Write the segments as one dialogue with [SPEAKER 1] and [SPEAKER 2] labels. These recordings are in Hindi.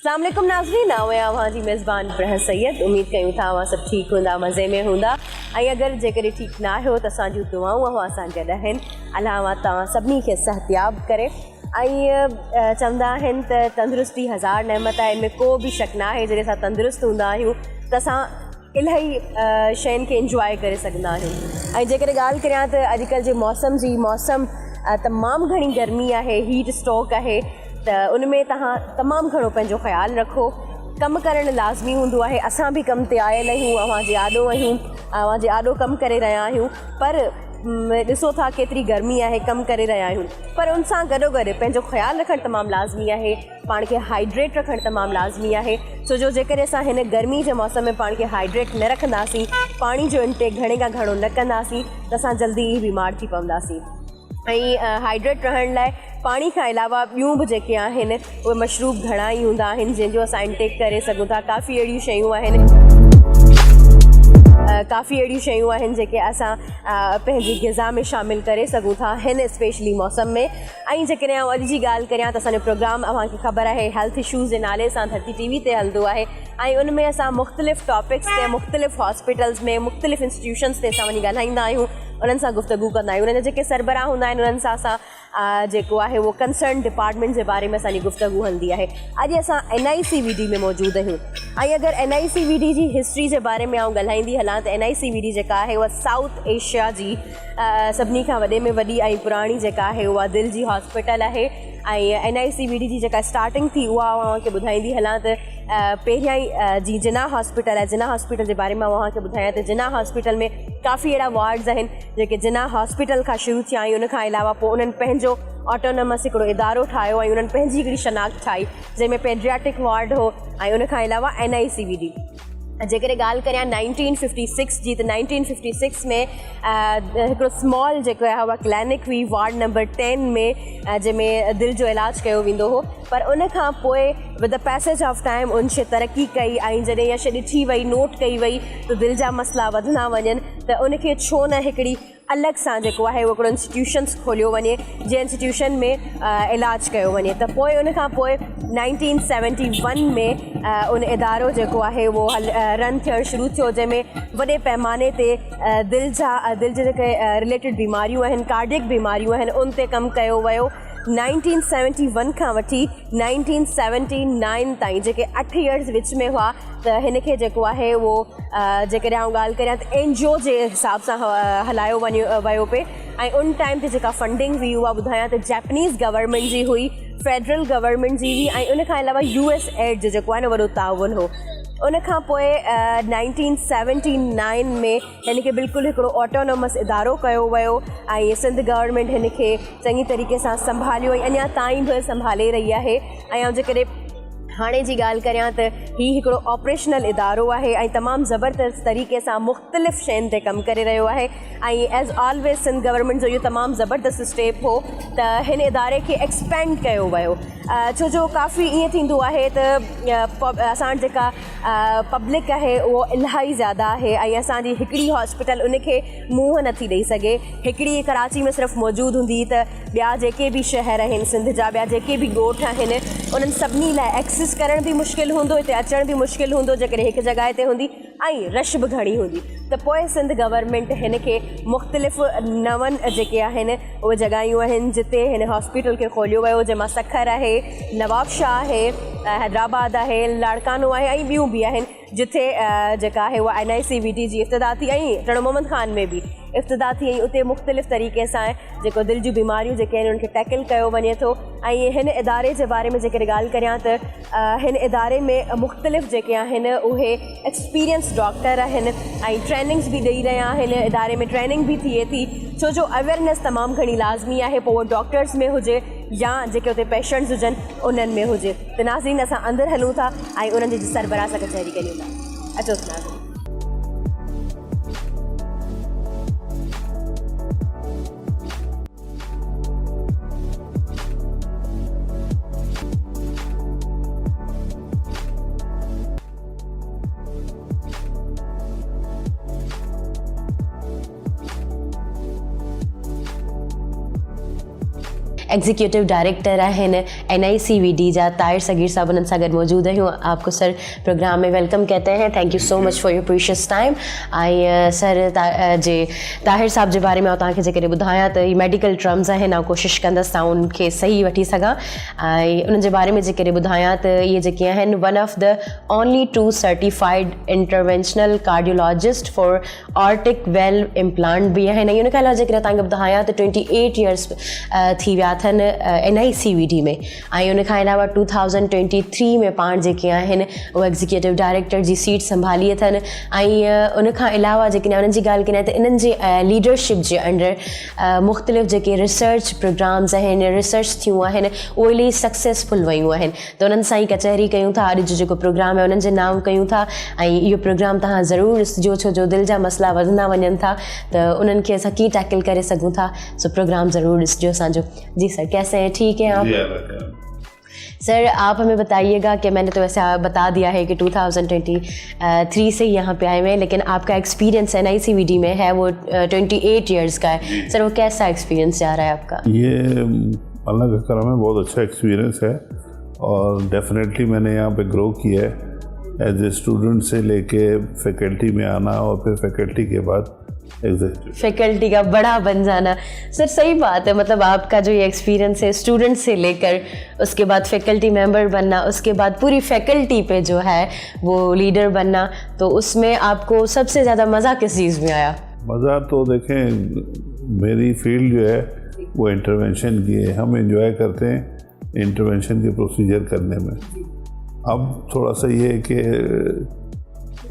[SPEAKER 1] अस्सलाम वालेकुम नाज़रीन, आवां जी मेज़बान बरहस सैयद। उम्मीद कयूं था तव्हां सभु ठीकु हूंदा, मज़े में हूंदा। ऐं अगरि जेकॾहिं ठीकु न आहियो त असांजूं दुआऊं असां गॾु आहिनि। अलाह तव्हां सभिनी खे सिहतयाब करे। ऐं चवंदा आहिनि त तंदुरुस्ती हज़ार नेमत आहे। इनमें को बि शक न आहे। जॾहिं असां तंदुरुस्त हूंदा आहियूं त असां इलाही शयुनि खे इंजॉय करे सघंदा आहियूं। ऐं जेकॾहिं ॻाल्हि करियां त अॼुकल्ह जे मौसम तमामु घणी गर्मी आहे, हीट स्ट्रोक आहे, त उन में तव्हां तमामु घणो पंहिंजो ख़्यालु रखो। कमु करणु लाज़मी हूंदो आहे। असां बि कम ते आयल आहियूं, अव्हां जे आॾो आहियूं, अव्हां जे आॾो कमु करे रहिया आहियूं, पर ॾिसो था केतिरी गर्मी आहे, कमु करे रहिया आहियूं। पर उन सां गॾोगॾु पंहिंजो ख़्यालु रखणु तमामु लाज़मी आहे। पाण खे हाइड्रेट रखणु तमामु लाज़मी आहे। छो जो जेकॾहिं असां हिन गर्मी जे मौसम में पाण खे हाइड्रेट न रखंदासीं, पाणी जो इंटेक घणे खां घणो न कंदासीं, त असां जल्दी ई बीमार थी पवंदासीं। ऐं हाइड्रेट रहण लाइ पाणी खां अलावा ॿियूं बि जेके आहिनि उहे मशरूब घणा ई हूंदा आहिनि जंहिंजो असां इंटेक करे सघूं था। काफ़ी अहिड़ियूं शयूं आहिनि जेके असां पंहिंजी ग़िज़ा में शामिलु करे सघूं था हिन स्पेशली मौसम में। ऐं जेकॾहिं अॼु जी ॻाल्हि करियां त असांजो प्रोग्राम अव्हांखे ख़बर आहे हेल्थ इशूज़ जे नाले सां धरती TV ते हलंदो आहे। ऐं उन में असां मुख़्तलिफ़ टॉपिक्स ते मुख़्तलिफ़ हॉस्पिटल्स में मुख़्तलिफ़ इंस्टीट्यूशन्स ते असां वञी ॻाल्हाईंदा आहियूं, उन्हनि सां गुफ़्तगू कंदा आहियूं। उन्हनि जा जेके सरबराह हूंदा आहिनि उन्हनि सां असां जेको आहे उहो कंसर्न डिपार्टमेंट जे बारे में असांजी गुफ़्तगू हलंदी आहे। अॼु असां NICVD में मौजूदु आहियूं। ऐं अगरि NICVD जी हिस्ट्री जे बारे में आउं ॻाल्हाईंदी हलां त NICVD जेका आहे उहा साउथ एशिया जी सभिनी खां वॾे में वॾी ऐं पुराणी जेका आहे उहा दिलि जी हॉस्पिटल आहे। ऐं NICVD जी जेका स्टार्टिंग थी उहा अव्हांखे ॿुधाईंदी हलां त पहिरियां ई जी जिना हॉस्पिटल आहे। जिना हॉस्पिटल जे बारे में अव्हांखे ॿुधायां त जिना हॉस्पिटल में काफ़ी अहिड़ा वार्ड्स आहिनि जेके जिना हॉस्पिटल खां शुरू थिया। ऐं उनखां अलावा पोइ उन्हनि पंहिंजो ऑटोनमस हिकिड़ो इदारो ठाहियो ऐं उन्हनि पंहिंजी हिकिड़ी शनाख़्त ठाही जंहिंमें पेडियाट्रिक वार्ड हो ऐं उनखां अलावा NICVD। जेकॾहिं ॻाल्हि करियां 1956 जी त 1956 में हिकिड़ो स्मॉल जेको आहे उहा क्लिनिक हुई वार्ड नंबर 10 में जंहिंमें दिलि जो इलाजु कयो वेंदो हो। पर उन खां पोइ with the passage of time उन शइ तरक़ी कई ऐं जॾहिं इहा शइ ॾिठी वई, नोट कई वई त दिलि जा मसइला वधंदा वञनि त उनखे छो न हिकिड़ी अलॻि सां जेको आहे उहो हिकिड़ो इंस्टीट्यूशन्स खोलियो वञे जंहिं इंस्टीट्यूशन में इलाजु कयो वञे। त पोइ उन खां पोइ 1971 में उन इदारो जेको आहे उहो रन थियणु शुरू थियो जंहिंमें वॾे पैमाने ते दिलि जे जेके रिलेटेड बीमारियूं आहिनि, कार्डियक बीमारियूं आहिनि, उन ते कमु कयो वियो। 1971 खां वठी 1979 ताईं जेके 8 इयर्स विच में हुआ त हिन खे जेको आहे उहो जेकॾहिं आउं ॻाल्हि करियां त NGO जे हिसाब सां हलायो वियो पिए। ऐं उन टाइम ते जेका फंडिंग हुई उहा ॿुधायां त जैपनीज़ गवर्नमेंट जी हुई, फेडरल गवर्नमेंट जी हुई ऐं उन खां अलावा USAID जो जेको आहे न वॾो ताउन हो। उन खां पोइ 1979 में हिन खे बिल्कुलु हिकिड़ो ऑटोनोमस इदारो कयो वियो ऐं सिंध गवर्नमेंट हिन खे चङी तरीक़े सां संभालियो ऐं अञा ताईं बि संभाले रही आहे। ऐं जेकॾहिं हाणे जी ॻाल्हि करियां त हीउ हिकिड़ो ऑपरेशनल इदारो आहे ऐं तमामु ज़बरदस्त तरीक़े सां मुख़्तलिफ़ शयुनि ते कमु करे रहियो आहे। ऐं एज़ ऑलवेज़ सिंध गवर्नमेंट जो इहो तमामु ज़बरदस्त स्टेप हो त हिन इदारे खे एक्सपेंड कयो वियो। छो जो काफ़ी ईअं थींदो आहे त असां जेका पब्लिक आहे उहो इलाही ज़्यादा आहे ऐं असांजी हिकिड़ी हॉस्पिटल उनखे मुंहुं नथी ॾेई सघे। हिकिड़ी कराची में सिर्फ़ु मौजूदु हूंदी त ॿिया जेके बि शहर आहिनि सिंध जा, ॿिया जेके बि ॻोठ आहिनि, उन्हनि सभिनी लाइ एक्सेस करण बि मुश्किल हूंदो, हिते अचण बि मुश्किल हूंदो जेकॾहिं हिकु जॻहि ते हूंदी ऐं रश बि घणी हूंदी। त पोइ सिंध गवर्नमेंट हिन खे मुख़्तलिफ़ नवनि जेके आहिनि उहे जॻहियूं आहिनि जिते हिन हॉस्पिटल खे खोलियो वियो, जंहिंमां सखर आहे, नवाबशाह आहे, हैदराबाद आहे, लाड़कानो आहे ऐं ॿियूं बि आहिनि जिथे जेका आहे उहा NICVD जी इब्तिदा थी ऐं टण मोहम्मद ख़ान में बि इब्तिदा थी। ऐं उते मुख़्तलिफ़ तरीक़े सां जेको दिलि जूं बीमारियूं जेके आहिनि उनखे टैकल कयो वञे थो। ऐं हिन इदारे जे बारे में जेकॾहिं ॻाल्हि करियां त हिन इदारे में मुख़्तलिफ़ जेके आहिनि उहे एक्सपीरियंस डॉक्टर आहिनि ऐं ट्रेनिंग्स बि ॾेई रहिया आहिनि। इदारे में ट्रेनिंग बि थिए थी छो जो अवेयरनेस तमामु घणी लाज़मी आहे, पोइ उहो डॉक्टर्स में हुजे या जेके उते पेशेंट्स हुजनि उन्हनि में हुजे। त नाज़रीन असां अंदरि हलूं था ऐं उन्हनि जी सरबराह सां कचहरी कयूं था। अचो नाज़रीन। एग्जीक्यूटिव डायरेक्टर आहिनि NICVD जा ताहिर सगीर साहब उन्हनि सां गॾु मौजूदु आहियूं। आपको सर प्रोग्राम में वेलकम कहते हैं। Thank you so much for your precious time. ऐं सर जे ताहिर साहब जे बारे में तव्हांखे जेकॾहिं ॿुधायां त ही मेडिकल टर्म्स आहिनि, ऐं कोशिशि कंदसि तव्हां उनखे सही वठी सघां। ऐं उन्हनि जे बारे में जेकॾहिं ॿुधायां त इहे जेके आहिनि one of the only 2 certified interventional cardiologist for aortic valve implant बि आहिनि। ऐं उन खां अलावा जेकॾहिं तव्हांखे ॿुधायां त 28 ईयर्स थी विया अथनि NICVD में। ऐं उन खां अलावा 2023 में पाण जेके आहिनि उहे एग्जीक्यूटिव डायरेक्टर जी सीट संभाली अथनि। ऐं उन खां अलावा जेकॾहिं उन्हनि जी ॻाल्हि करियां त इन्हनि जे लीडरशिप जे अंडर मुख़्तलिफ़ जेके रिसर्च प्रोग्राम्स आहिनि, रिसर्च थियूं आहिनि, उहे इलाही सक्सेसफुल वियूं आहिनि। त उन्हनि सां ई कचहरी कयूं था। अॼु जो जेको प्रोग्राम आहे उन्हनि जे नाम कयूं था। ऐं इहो प्रोग्राम तव्हां ज़रूरु ॾिसिजो, छो जो दिलि जा मसइला वधंदा वञनि था त उन्हनि खे असां कीअं टैकल करे सघूं था। सो प्रोग्राम ज़रूरु ॾिसिजो असांजो। जी सर, कैसे हैं? ठीक है आप? सर आप हमें बताइएगा कि मैंने तो वैसे बता दिया है कि 2023 से यहाँ पे आए हुए हैं, लेकिन आपका एक्सपीरियंस NICVD में है वो 28 इयर्स का है। सर वो कैसा एक्सपीरियंस जा रहा है आपका?
[SPEAKER 2] ये अल्लाह का करम है, बहुत अच्छा एक्सपीरियंस है और डेफिनेटली मैंने यहाँ पे ग्रो किया है एज ए स्टूडेंट से लेके फैकल्टी में आना और फिर फैकल्टी के बाद
[SPEAKER 1] फैकल्टी का बड़ा बन जाना। सर सही बात है, मतलब आपका जो ये एक्सपीरियंस है स्टूडेंट से लेकर उसके बाद फैकल्टी मेंबर बनना, उसके बाद पूरी फैकल्टी पे जो है वो लीडर बनना, तो उसमें आपको सबसे ज़्यादा मज़ा किस चीज़ में आया?
[SPEAKER 2] मज़ा तो देखें मेरी फील्ड जो है वो इंटरवेंशन की है। हम एंजॉय करते हैं इंटरवेंशन के प्रोसीजर करने में। अब थोड़ा सा ये है कि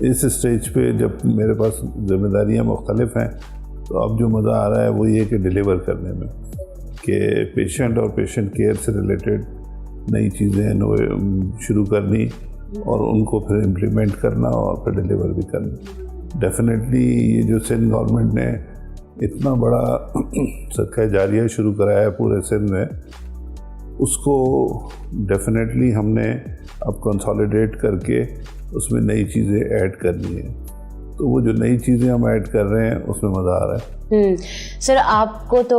[SPEAKER 2] इस स्टेज पे जब मेरे पास जिम्मेदारियां मुख्तलिफ हैं, तो अब जो मज़ा आ रहा है वो ये कि डिलीवर करने में, कि पेशेंट और पेशेंट केयर से रिलेटेड नई चीज़ें शुरू करनी और उनको फिर इम्प्लीमेंट करना और फिर डिलीवर भी करना। डेफिनेटली ये जो सिंध गवर्नमेंट ने इतना बड़ा सदका जारिया शुरू कराया है पूरे सिंध में, उसको डेफिनेटली हमने अब कंसोलिडेट करके उसमें नई चीज़ें ऐड करनी है। तो वो जो नई चीज़ें हम ऐड कर रहे हैं उसमें मज़ा आ रहा है।
[SPEAKER 1] सर आपको तो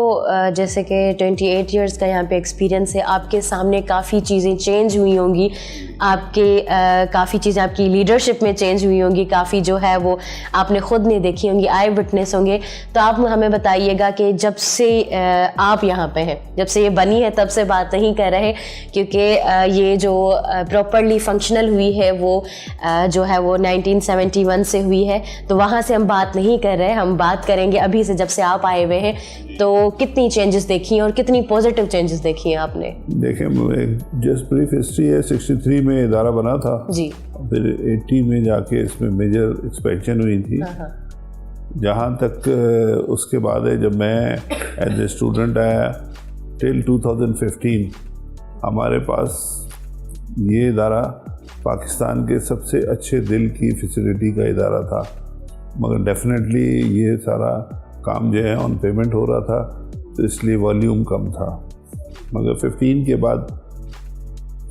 [SPEAKER 1] जैसे कि 28 इयर्स का यहाँ पे एक्सपीरियंस है, आपके सामने काफ़ी चीज़ें चेंज हुई होंगी, आपके काफ़ी चीज़ें आपकी लीडरशिप में चेंज हुई होंगी, काफ़ी जो है वो आपने ख़ुद नहीं देखी होंगी, आई विटनेस होंगे। तो आप हमें बताइएगा कि जब से आप यहाँ पे हैं, जब से ये बनी है तब से बात नहीं कर रहे, क्योंकि ये जो प्रॉपरली फंक्शनल हुई है वो जो है वो 1971 से हुई है, तो वहाँ से हम बात नहीं कर रहे, हम बात करेंगे अभी से जब से आप आए हुए हैं। तो कितनी चेंजेस देखी हैं और कितनी पॉजिटिव चेंजेस देखी हैं आपने?
[SPEAKER 2] देखें, जस्ट ब्रीफ हिस्ट्री है। 63 में इदारा बना था जी, फिर 80 में जाके इसमें मेजर एक्सपेंशन हुई थी। जहाँ तक उसके बाद है, जब मैं एज ए स्टूडेंट आया टिल 2015, हमारे पास ये इदारा पाकिस्तान के सबसे अच्छे दिल की फैसिलिटी का इदारा था, मगर डेफिनेटली ये सारा काम जो है ऑन पेमेंट हो रहा था, तो इसलिए वॉल्यूम कम था। मगर 15 के बाद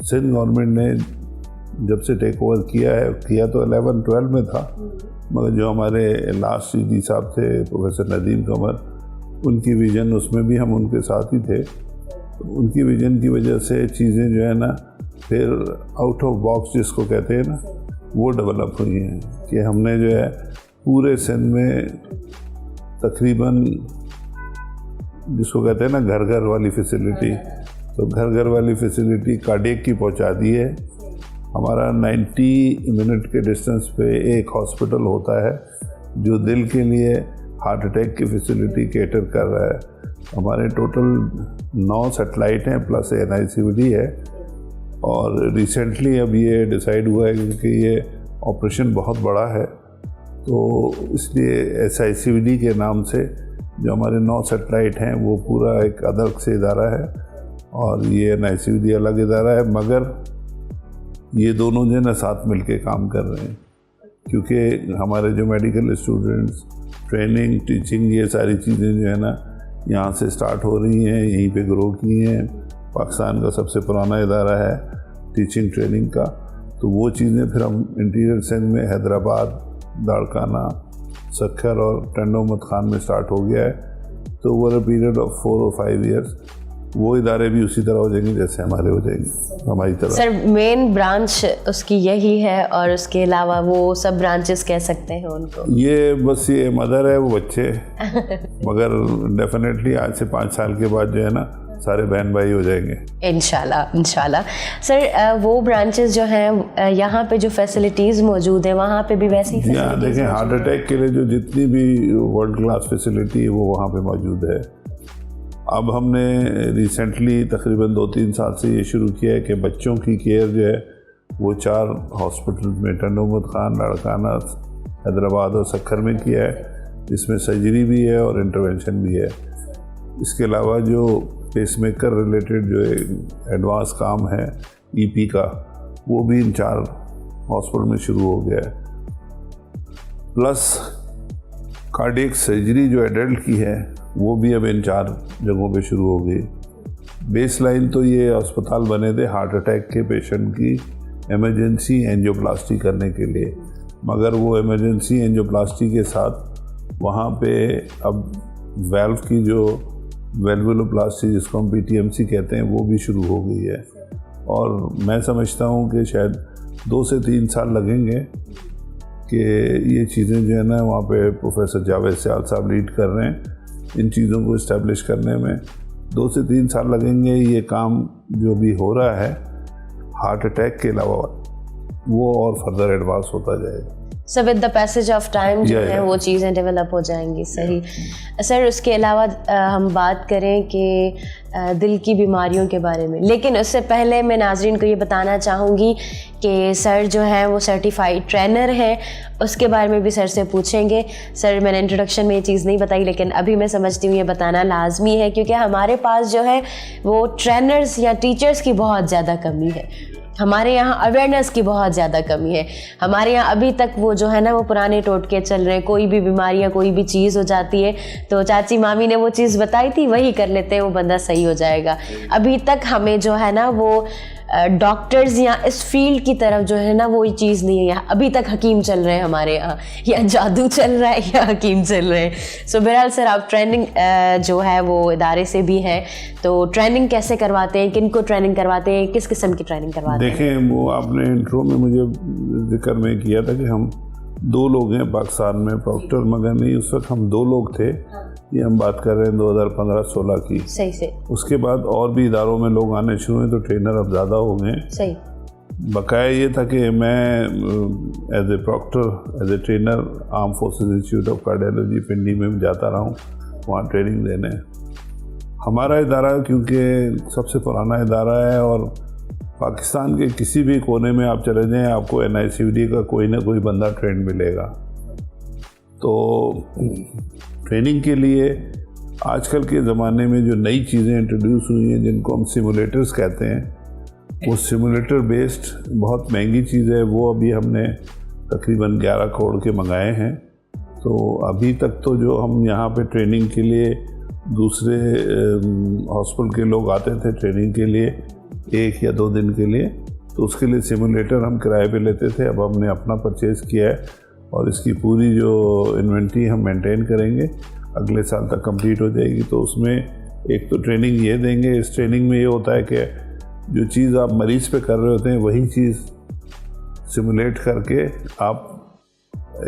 [SPEAKER 2] सिंध गवर्नमेंट ने जब से टेक ओवर किया तो 11-12 में था, मगर जो हमारे लास्ट CD साहब थे प्रोफेसर नदीम कमर, उनकी विज़न, उसमें भी हम उनके साथ ही थे। उनकी विज़न की वजह से चीज़ें जो है ना फिर आउट ऑफ बॉक्स जिसको कहते हैं ना, वो डेवलप हुई हैं कि हमने जो है पूरे सिंध में तकरीबन जिसको कहते हैं ना घर घर वाली फैसिलिटी, तो घर घर वाली फैसिलिटी कार्डियक की पहुंचा दी है। हमारा 90 मिनट के डिस्टेंस पे एक हॉस्पिटल होता है जो दिल के लिए हार्ट अटैक की फैसिलिटी कैटर कर रहा है। हमारे टोटल 9 सैटेलाइट हैं प्लस NICVD है, और रिसेंटली अब ये डिसाइड हुआ है क्योंकि ये ऑपरेशन बहुत बड़ा है, तो इसलिए SICVD के नाम से जो हमारे 9 सैटेलाइट हैं वो पूरा एक अलग से इदारा है और ये NICVD अलग इदारा है, मगर ये दोनों जो है ना साथ मिलके काम कर रहे हैं, क्योंकि हमारे जो मेडिकल स्टूडेंट्स ट्रेनिंग टीचिंग ये सारी चीज़ें जो है ना यहाँ से स्टार्ट हो रही हैं, यहीं पे ग्रो की हैं। पाकिस्तान का सबसे पुराना इदारा है टीचिंग ट्रेनिंग का, तो वो चीज़ें फिर हम इंटीरियर सिंध में हैदराबाद, दाड़काना, सखर और टंडोमत खान में स्टार्ट हो गया है। तो ओवर अ पीरियड ऑफ 4 और 5 ईयर्स वो इदारे भी उसी तरह हो जाएंगे जैसे हमारे हो जाएंगे, हमारी तरह।
[SPEAKER 1] सर मेन ब्रांच उसकी यही है और उसके अलावा वो सब ब्रांचेस कह सकते हैं उनको?
[SPEAKER 2] ये बस ये मदर है, वो बच्चे मगर डेफिनेटली आज से 5 साल के बाद जो है ना सारे बहन भाई हो जाएंगे इंशाल्लाह।
[SPEAKER 1] इंशाल्लाह। सर वो ब्रांचेस जो हैं यहाँ पे जो फैसिलिटीज़ मौजूद है वहाँ पे भी वैसी ही
[SPEAKER 2] देखें, हार्ट अटैक के लिए जो जितनी भी वर्ल्ड क्लास फैसिलिटी है वो वहाँ पे मौजूद है। अब हमने रिसेंटली तकरीबन 2-3 साल से ये शुरू किया है कि बच्चों की केयर जो है वो 4 हॉस्पिटल में, टंडू अहमद खान, लाड़काना, हैदराबाद और सक्खर में किया है। इसमें सर्जरी भी है और इंटरवेंशन भी है। इसके अलावा जो पेसमेकर रिलेटेड जो एडवांस काम है ईपी का, वो भी इन 4 हॉस्पिटल में शुरू हो गया है। प्लस कार्डियक सर्जरी जो एडल्ट की है वो भी अब इन 4 जगहों पे शुरू हो गई। बेस लाइन तो ये अस्पताल बने थे हार्ट अटैक के पेशेंट की इमरजेंसी एंजियोप्लास्टी करने के लिए, मगर वो इमरजेंसी एंजियोप्लास्टी के साथ वहाँ पे अब वेल्व की जो वेल्वुलोप्लास्टी जिसको हम पीटीएमसी कहते हैं वो भी शुरू हो गई है। और मैं समझता हूँ कि शायद 2 से 3 साल लगेंगे कि ये चीज़ें जो है ना वहाँ पे प्रोफेसर जावेद सियाल साहब लीड कर रहे हैं, इन चीज़ों को इस्टेब्लिश करने में 2 से 3 साल लगेंगे। ये काम जो भी हो रहा है हार्ट अटैक के अलावा वो और फर्दर एडवांस होता जाएगा।
[SPEAKER 1] Sir with the passage of time जो है वो चीज़ें डेवलप हो जाएंगी। सही। सर उसके अलावा हम बात करें कि दिल की बीमारियों के बारे में, लेकिन उससे पहले मैं नाजरीन को ये बताना चाहूँगी कि सर जो है वो सर्टिफाइड ट्रेनर हैं, उसके बारे में भी सर से पूछेंगे। सर मैंने इंट्रोडक्शन में ये चीज़ नहीं बताई, लेकिन अभी मैं समझती हूँ ये बताना लाजमी है क्योंकि हमारे पास जो है वो ट्रेनर्स या टीचर्स की बहुत ज़्यादा कमी है। हमारे यहाँ अवेयरनेस की बहुत ज़्यादा कमी है। हमारे यहाँ अभी तक वो जो है ना वो पुराने टोटके चल रहे हैं। कोई भी बीमारी या कोई भी चीज़ हो जाती है तो चाची मामी ने वो चीज़ बताई थी वही कर लेते हैं, वो बंदा सही हो जाएगा। अभी तक हमें जो है ना वो डॉक्टर्स या इस फील्ड की तरफ जो है ना वो ये चीज़ नहीं है। अभी तक हकीम चल रहे हैं हमारे यहाँ, या जादू चल रहा है या हकीम चल रहे हैं। सो बहरहाल सर आप ट्रेनिंग जो है वो इदारे से भी हैं, तो ट्रेनिंग कैसे करवाते हैं, किन को ट्रेनिंग करवाते हैं, किस किस्म की ट्रेनिंग करवाते हैं?
[SPEAKER 2] देखें, वो आपने इंट्रो में मुझे जिक्र में किया था कि हम 2 लोग हैं पाकिस्तान में प्रॉक्टर, मगर नहीं उस वक्त हम 2 लोग थे। ये हम बात कर रहे हैं 2015-16 की।
[SPEAKER 1] सही से।
[SPEAKER 2] उसके बाद और भी इदारों में लोग आने शुरू हुए तो ट्रेनर अब ज़्यादा हो गए।
[SPEAKER 1] सही।
[SPEAKER 2] बकाया ये था कि मैं as a proctor, as a trainer arm forces institute of cardiology Pindi में जाता रहा हूँ वहाँ ट्रेनिंग देने। हमारा इदारा क्योंकि सबसे पुराना इदारा है और पाकिस्तान के किसी भी कोने में आप चले जाएं आपको NICVD का कोई ना कोई बंदा ट्रेंड मिलेगा। तो ट्रेनिंग के लिए आजकल के ज़माने में जो नई चीज़ें इंट्रोड्यूस हुई हैं जिनको हम सिमुलेटर्स कहते हैं, वो सिमुलेटर बेस्ड बहुत महंगी चीज़ है। वो अभी हमने तकरीबन 11 करोड़ के मंगाए हैं। तो अभी तक तो जो हम यहाँ पे ट्रेनिंग के लिए दूसरे हॉस्पिटल के लोग आते थे ट्रेनिंग के लिए 1 या 2 दिन के लिए, तो उसके लिए सिमुलेटर हम किराए पे लेते थे। अब हमने अपना परचेज़ किया है और इसकी पूरी जो इन्वेंट्री हम मेंटेन करेंगे, अगले साल तक कंप्लीट हो जाएगी। तो उसमें एक तो ट्रेनिंग ये देंगे। इस ट्रेनिंग में ये होता है कि जो चीज़ आप मरीज़ पे कर रहे होते हैं वही चीज़ सिमुलेट करके आप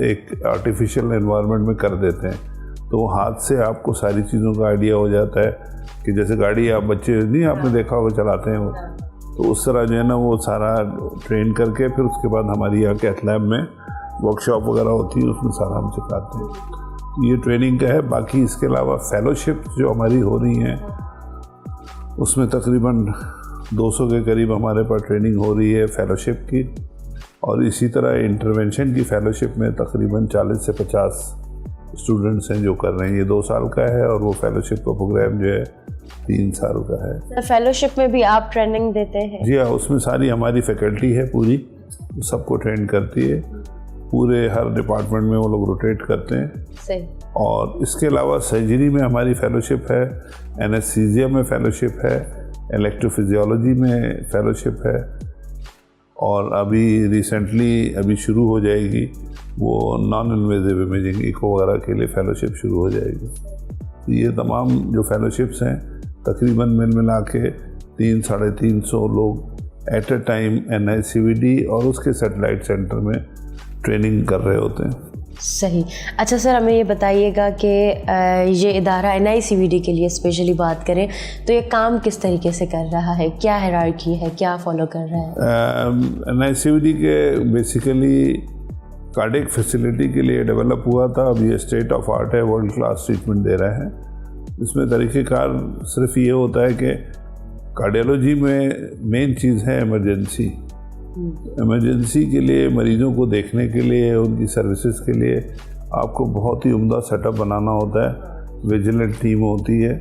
[SPEAKER 2] एक आर्टिफिशियल एनवायरनमेंट में कर देते हैं। तो हाथ से आपको सारी चीज़ों का आइडिया हो जाता है कि जैसे गाड़ी आप बच्चे नहीं आपने देखा होगा चलाते हैं वो, तो उस तरह जो है ना वो सारा ट्रेन करके फिर उसके बाद हमारी यहाँ कैथ लैब में वर्कशॉप वगैरह होती है, उसमें सारा हम सिखाते हैं। ये ट्रेनिंग का है। बाकी इसके अलावा फेलोशिप जो हमारी हो रही हैं उसमें तकरीबन 200 के करीब हमारे पास ट्रेनिंग हो रही है फेलोशिप की, और इसी तरह इंटरवेंशन की फेलोशिप में तकरीबन 40 से 50 स्टूडेंट्स हैं जो कर रहे हैं। ये 2 साल का है और वो फेलोशिप का प्रोग्राम जो है 3 साल का है।
[SPEAKER 1] फेलोशिप में भी आप ट्रेनिंग देते हैं?
[SPEAKER 2] जी हाँ, उसमें सारी हमारी फैकल्टी है पूरी, सबको ट्रेन करती है। पूरे हर डिपार्टमेंट में वो लोग रोटेट करते हैं।
[SPEAKER 1] सही।
[SPEAKER 2] और इसके अलावा सर्जरी में हमारी फेलोशिप है, एनेस्थीसिया में फेलोशिप है, इलेक्ट्रोफिजियोलॉजी में फेलोशिप है, और अभी रिसेंटली शुरू हो जाएगी वो नॉन इन्वेजिव इमेजिंग इको वगैरह के लिए फेलोशिप शुरू हो जाएगी। तो ये तमाम जो फेलोशिप्स हैं तकरीबन मिला के 300-350 लोग एट अ टाइम NICVD और उसके सैटेलाइट सेंटर में ट्रेनिंग कर रहे होते हैं।
[SPEAKER 1] सही। अच्छा सर, हमें ये बताइएगा कि ये इदारा NICVD के लिए स्पेशली बात करें तो ये काम किस तरीके से कर रहा है, क्या हायरार्की है, क्या फॉलो कर रहा है?
[SPEAKER 2] NICVD के बेसिकली कार्डियक फैसिलिटी के लिए डेवलप हुआ था। अब ये स्टेट ऑफ आर्ट है, वर्ल्ड क्लास ट्रीटमेंट दे रहे हैं। इसमें तरीक़ेकार सिर्फ ये होता है कि कार्डियोलॉजी में मेन चीज़ है इमरजेंसी। इमरजेंसी के लिए मरीज़ों को देखने के लिए, उनकी सर्विसेज के लिए आपको बहुत ही उम्दा सेटअप बनाना होता है, विजिलेंट टीम होती है।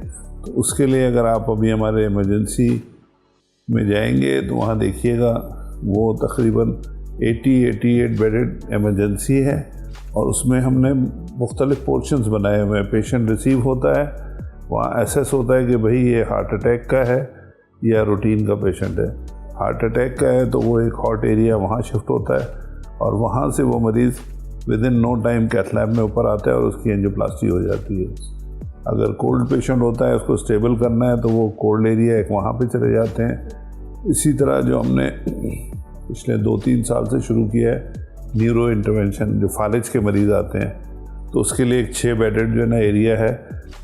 [SPEAKER 2] तो उसके लिए अगर आप अभी हमारे इमरजेंसी में जाएंगे तो वहाँ देखिएगा वो तकरीबन 88 बेडेड इमरजेंसी है और उसमें हमने मुख्तलिफ पोर्शंस बनाए हुए हैं। पेशेंट रिसीव होता है, वहाँ एसेस होता है कि भाई ये हार्ट अटैक का है या रूटीन का पेशेंट है। हार्ट अटैक का है तो वो एक हॉट एरिया वहाँ शिफ्ट होता है और वहाँ से वो मरीज़ within no time cath lab में ऊपर आता है और उसकी एंजियोप्लास्टी हो जाती है। अगर कोल्ड पेशेंट होता है, उसको स्टेबल करना है, तो वो कोल्ड एरिया एक वहाँ पे चले जाते हैं। इसी तरह जो हमने पिछले 2-3 साल से शुरू किया है न्यूरो इंटरवेंशन, जो फालिज के मरीज़ आते हैं तो उसके लिए एक 6 बेडेड जो है ना एरिया है,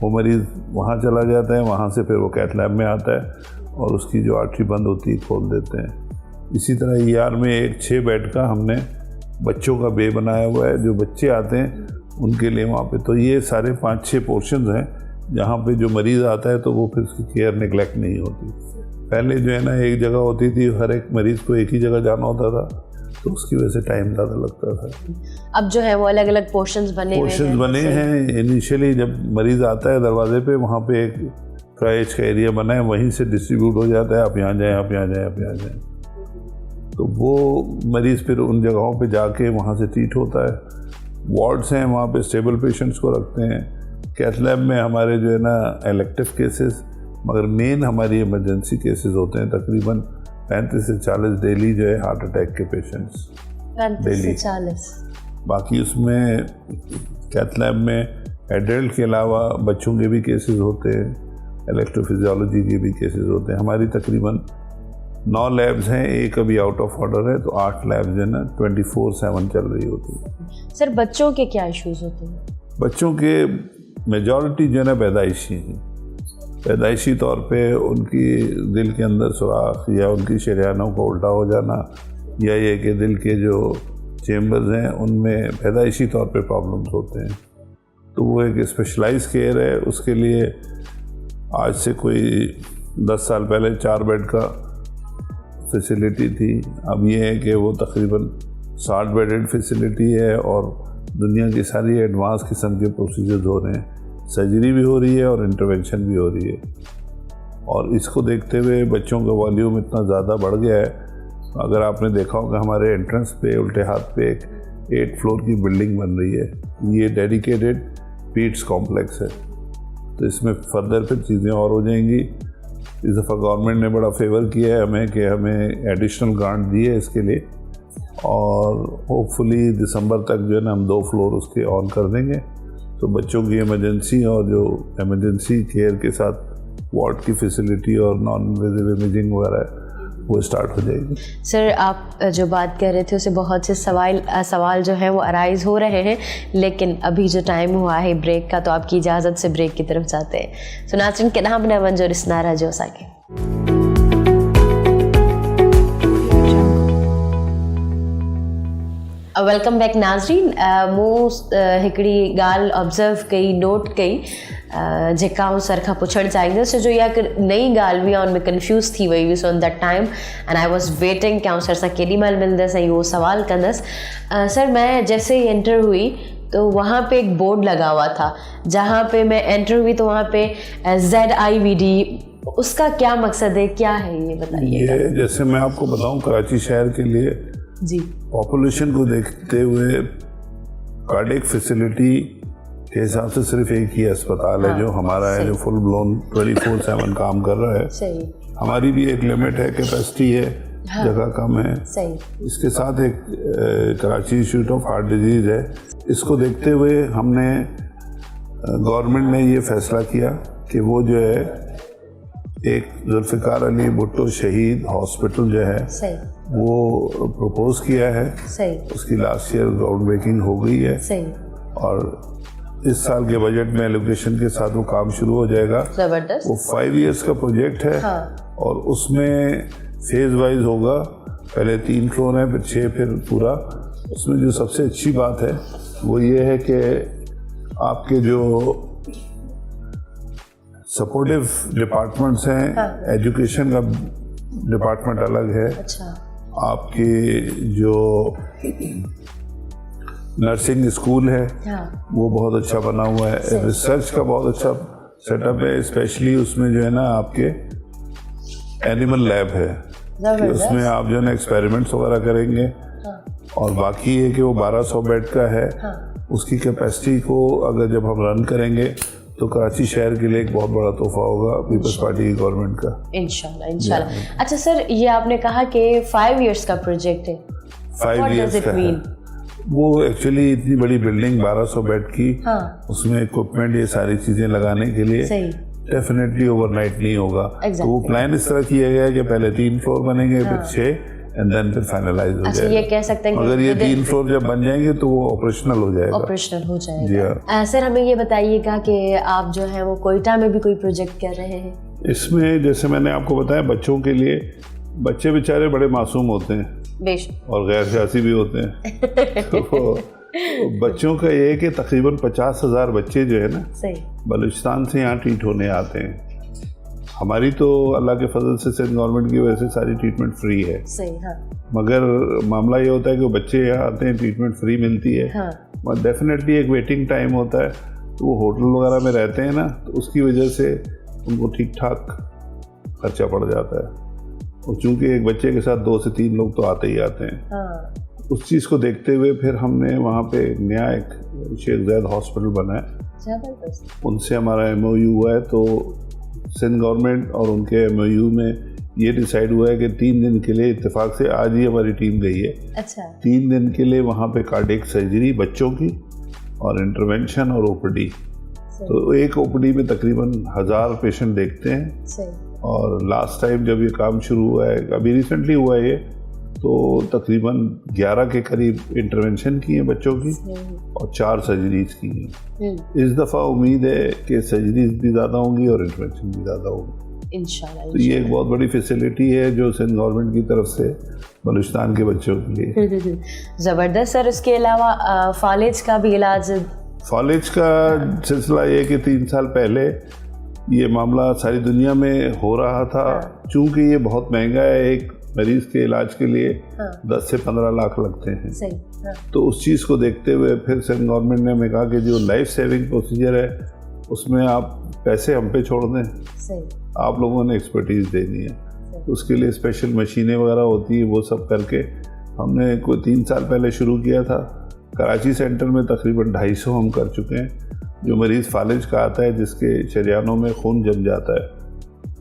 [SPEAKER 2] वो मरीज़ वहाँ चला जाता है, वहाँ से फिर वो कैथ लैब में आता है और उसकी जो आर्टरी बंद होती है खोल देते हैं। इसी तरह ER में एक 6 बेड का हमने बच्चों का बे बनाया हुआ है, जो बच्चे आते हैं उनके लिए वहाँ पे। तो ये सारे 5-6 पोर्शंस हैं जहाँ पे जो मरीज़ आता है तो वो फिर उसकी केयर निगलेक्ट नहीं होती। पहले जो है ना एक जगह होती थी, हर एक मरीज़ को एक ही जगह जाना होता था, तो उसकी वजह से टाइम ज़्यादा लगता था।
[SPEAKER 1] अब जो है वो अलग अलग पोर्शंस बने
[SPEAKER 2] हैं। इनिशियली जब मरीज़ आता है दरवाजे पे, वहाँ पे एक ट्राइज का एरिया बना है, वहीं से डिस्ट्रीब्यूट हो जाता है, आप यहाँ जाएँ, आप यहाँ जाएँ, आप यहाँ जाएँ। तो वो मरीज़ फिर उन जगहों पे जाके वहाँ से ट्रीट होता है। वार्ड्स हैं, वहाँ पे स्टेबल पेशेंट्स को रखते हैं। कैथ लैब में हमारे जो है ना इलेक्टिव केसेस, मगर मेन हमारी इमरजेंसी केसेस होते हैं। तकरीबन 35 से 40 डेली जो है हार्ट अटैक के पेशेंट्स,
[SPEAKER 1] 35 से 40।
[SPEAKER 2] बाकी उसमें कैथ लैब में एडल्ट के अलावा बच्चों के भी केसेस होते हैं, इलेक्ट्रोफिजियोलॉजी के भी केसेस होते हैं। हमारी तकरीबन 9 लैब्स हैं, एक अभी आउट ऑफ ऑर्डर है, तो 8 लैब्स जो है ना 24/7 चल रही होती है।
[SPEAKER 1] सर, बच्चों के क्या इश्यूज होते हैं?
[SPEAKER 2] बच्चों के मेजॉरिटी जो है ना पैदाइशी हैं। पैदाइशी तौर पे उनकी दिल के अंदर सुराख या उनकी शरीयानों का उल्टा हो जाना, या ये कि दिल के जो चेम्बर्स हैं उनमें पैदाइशी तौर पे प्रॉब्लम्स होते हैं। तो वो एक स्पेशलाइज केयर है। उसके लिए आज से कोई 10 साल पहले 4 बेड का फैसिलिटी थी, अब ये है कि वो तकरीबन 60 बेडेड फैसिलिटी है और दुनिया की सारी एडवांस किस्म के प्रोसीजर्स हो रहे हैं। सर्जरी भी हो रही है और इंटरवेंशन भी हो रही है। और इसको देखते हुए बच्चों का वॉल्यूम इतना ज़्यादा बढ़ गया है। अगर आपने देखा होगा हमारे एंट्रेंस पे उल्टे हाथ पे एक 8 फ्लोर की बिल्डिंग बन रही है, ये डेडिकेटेड पीट्स कॉम्प्लेक्स है। तो इसमें फर्दर फिर चीज़ें और हो जाएंगी। इस दफ़ा गवर्नमेंट ने बड़ा फेवर किया है हमें कि हमें एडिशनल ग्रांट दी है इसके लिए, और होपफुली दिसंबर तक जो है ना हम 2 फ्लोर उसके ऑन कर देंगे। तो बच्चों की इमरजेंसी और जो इमरजेंसी केयर के साथ वार्ड की फैसिलिटी और नॉन इन्वेजिव इमेजिंग वगैरह वो स्टार्ट हो जाएगी।
[SPEAKER 1] सर, आप जो बात कर रहे थे उससे बहुत से सवाल जो हैं वो अराइज हो रहे हैं, लेकिन अभी जो टाइम हुआ है ब्रेक का, तो आपकी इजाज़त से ब्रेक की तरफ जाते हैं। सो नाज़रीन के नाम ने मंजूर इसनारा जो साके वेलकम बैक नाज़रीन। मूं हिकिड़ी ॻाल्हि ऑब्ज़र्व कई, नोट कई, जेका आउं सर खां पुछणु चाहींदसि, जो इहा हिकु नई ॻाल्हि हुई, उन में कंफ्यूज़ थी वई हुअसि on that time, and I was waiting कि आउं सर सां केॾी महिल मिलंदसि ऐं उहो सवाल कंदसि। सर, मैं जैसे ही एंटर हुई तो वहाँ पे एक बोर्ड लगा हुआ था, जहाँ पे मैं एंटर हुई तो वहाँ पे ZIVD, उसका क्या मकसद है, क्या है ये बताइए।
[SPEAKER 2] ये जैसे मैं आपको बताऊँ, कराची शहर के लिए
[SPEAKER 1] जी
[SPEAKER 2] पॉपुलेशन को देखते हुए कार्डियक फैसिलिटी के हिसाब से सिर्फ एक ही अस्पताल है जो हमारा है, जो फुल ब्लोन 24/7 काम कर रहा है।
[SPEAKER 1] सही।
[SPEAKER 2] हमारी भी एक लिमिट है, कैपेसिटी है, जगह कम है।
[SPEAKER 1] सही।
[SPEAKER 2] इसके साथ एक Karachi institute of heart disease है। इसको देखते हुए हमने, गवर्नमेंट ने ये फैसला किया कि वो जो है एक जुल्फ़िकार अली भुट्टो शहीद हॉस्पिटल जो है
[SPEAKER 1] सही,
[SPEAKER 2] वो प्रपोज किया है।
[SPEAKER 1] सही,
[SPEAKER 2] उसकी लास्ट ईयर ग्राउंड ब्रेकिंग हो गई है।
[SPEAKER 1] सही।
[SPEAKER 2] और इस साल के बजट में एलोकेशन के साथ वो काम शुरू हो जाएगा।
[SPEAKER 1] जबरदस्त।
[SPEAKER 2] वो 5 इयर्स का प्रोजेक्ट है।
[SPEAKER 1] हाँ।
[SPEAKER 2] और उसमें फेज वाइज होगा, पहले 3 फ्लोर है, फिर 6, फिर पूरा। उसमें जो सबसे अच्छी बात है वो ये है कि आपके जो सपोर्टिव डिपार्टमेंट्स हैं,
[SPEAKER 1] हाँ।
[SPEAKER 2] एजुकेशन का डिपार्टमेंट अलग है।
[SPEAKER 1] अच्छा।
[SPEAKER 2] आपके जो नर्सिंग स्कूल है,
[SPEAKER 1] हाँ।
[SPEAKER 2] वो बहुत अच्छा बना हुआ है। रिसर्च का बहुत अच्छा सेटअप है, स्पेशली उसमें जो है ना आपके एनिमल लैब है कि उसमें आप जो है ना एक्सपेरिमेंट्स वगैरह करेंगे।
[SPEAKER 1] हाँ।
[SPEAKER 2] और बाकी ये कि वो 1200 बेड का है।
[SPEAKER 1] हाँ।
[SPEAKER 2] उसकी कैपेसिटी को अगर जब हम रन करेंगे तो कराची शहर के लिए एक बहुत बड़ा तोहफा होगा पीपल्स पार्टी की गवर्नमेंट का।
[SPEAKER 1] इंशाल्लाह, इंशाल्लाह। अच्छा सर, ये आपने कहा कि 5 इयर्स का प्रोजेक्ट है।
[SPEAKER 2] 5 इयर्स का है। वो एक्चुअली इतनी बड़ी बिल्डिंग 1200 बेड की,
[SPEAKER 1] हाँ।
[SPEAKER 2] उसमें इक्विपमेंट ये सारी चीजें लगाने के लिए डेफिनेटली ओवरनाइट नहीं होगा। तो वो प्लान इस तरह किया गया है कि पहले 3 फ्लोर बनेंगे, फिर 6 एंड देन फिर फाइनलाइज हो जाएगा।
[SPEAKER 1] ये कह सकते हैं
[SPEAKER 2] अगर ये 3 फ्लोर जब बन जाएंगे तो वो ऑपरेशनल हो जाएगा।
[SPEAKER 1] ऑपरेशनल हो जाएगा। सर हमें ये बताइएगा कि आप जो है वो कोयटा में भी कोई प्रोजेक्ट कर रहे हैं?
[SPEAKER 2] इसमें जैसे मैंने आपको बताया, बच्चों के लिए, बच्चे बेचारे बड़े मासूम होते हैं
[SPEAKER 1] बेशक
[SPEAKER 2] और गैर सियासी भी होते हैं। तो बच्चों का ये है कि तकरीबन 50,000 बच्चे जो है ना बलूचिस्तान से यहाँ ट्रीट होने आते हैं। हमारी तो अल्लाह के फजल से सिंध गवर्नमेंट की वजह से सारी ट्रीटमेंट फ्री है।
[SPEAKER 1] सही, हाँ।
[SPEAKER 2] मगर मामला ये होता है कि बच्चे यहाँ आते हैं, ट्रीटमेंट फ्री मिलती है।
[SPEAKER 1] हाँ।
[SPEAKER 2] और डेफिनेटली एक वेटिंग टाइम होता है, तो वो होटल वगैरह में रहते हैं ना, तो उसकी वजह से उनको ठीक ठाक खर्चा पड़ जाता है। और चूँकि एक बच्चे के साथ 2 से 3 लोग तो आते ही आते हैं।
[SPEAKER 1] हाँ।
[SPEAKER 2] उस चीज़ को देखते हुए फिर हमने वहाँ पे नया एक शेख ज़ैद हॉस्पिटल बना है, उनसे हमारा MOU हुआ है। तो सिंध गवर्नमेंट और उनके MOU में ये डिसाइड हुआ है कि 3 दिन के लिए, इत्तेफाक से आज ही हमारी टीम गई है।
[SPEAKER 1] अच्छा।
[SPEAKER 2] 3 दिन के लिए वहाँ पे कार्डियक सर्जरी बच्चों की और इंटरवेंशन और OPD। तो एक OPD में तकरीबन 1000 पेशेंट देखते हैं।
[SPEAKER 1] सही।
[SPEAKER 2] और लास्ट टाइम जब ये काम शुरू हुआ है, अभी रिसेंटली हुआ है ये, तो तकरीबन 11 के करीब इंटरवेंशन की है बच्चों की और 4 सर्जरीज की हैं। इस दफ़ा उम्मीद है कि सर्जरीज भी ज़्यादा होंगी और इंटरवेंशन भी ज़्यादा होंगी इंशाल्लाह। तो ये एक बहुत बड़ी फैसिलिटी है जो सिंध गवर्नमेंट की तरफ से बलूचिस्तान के बच्चों के लिए।
[SPEAKER 1] ज़बरदस्त। सर उसके अलावा फालिज का भी इलाज?
[SPEAKER 2] फालिज का सिलसिला ये कि 3 साल पहले ये मामला सारी दुनिया में हो रहा था। चूँकि ये बहुत महंगा है, एक मरीज के इलाज के लिए 10 से 15 लाख लगते हैं।
[SPEAKER 1] सही, हाँ।
[SPEAKER 2] तो उस चीज़ को देखते हुए फिर सिंध गवर्नमेंट ने हमें कहा कि जो लाइफ सेविंग प्रोसीजर है उसमें आप पैसे हम पे छोड़ दें।
[SPEAKER 1] सही।
[SPEAKER 2] आप लोगों ने एक्सपर्टीज़ देनी है, उसके लिए स्पेशल मशीनें वगैरह होती है, वो सब करके हमने कोई 3 साल पहले शुरू किया था। कराची सेंटर में तकरीबन 250 हम कर चुके हैं। जो मरीज़ फालिज का आता है, जिसके शरियानों में खून जम जाता है,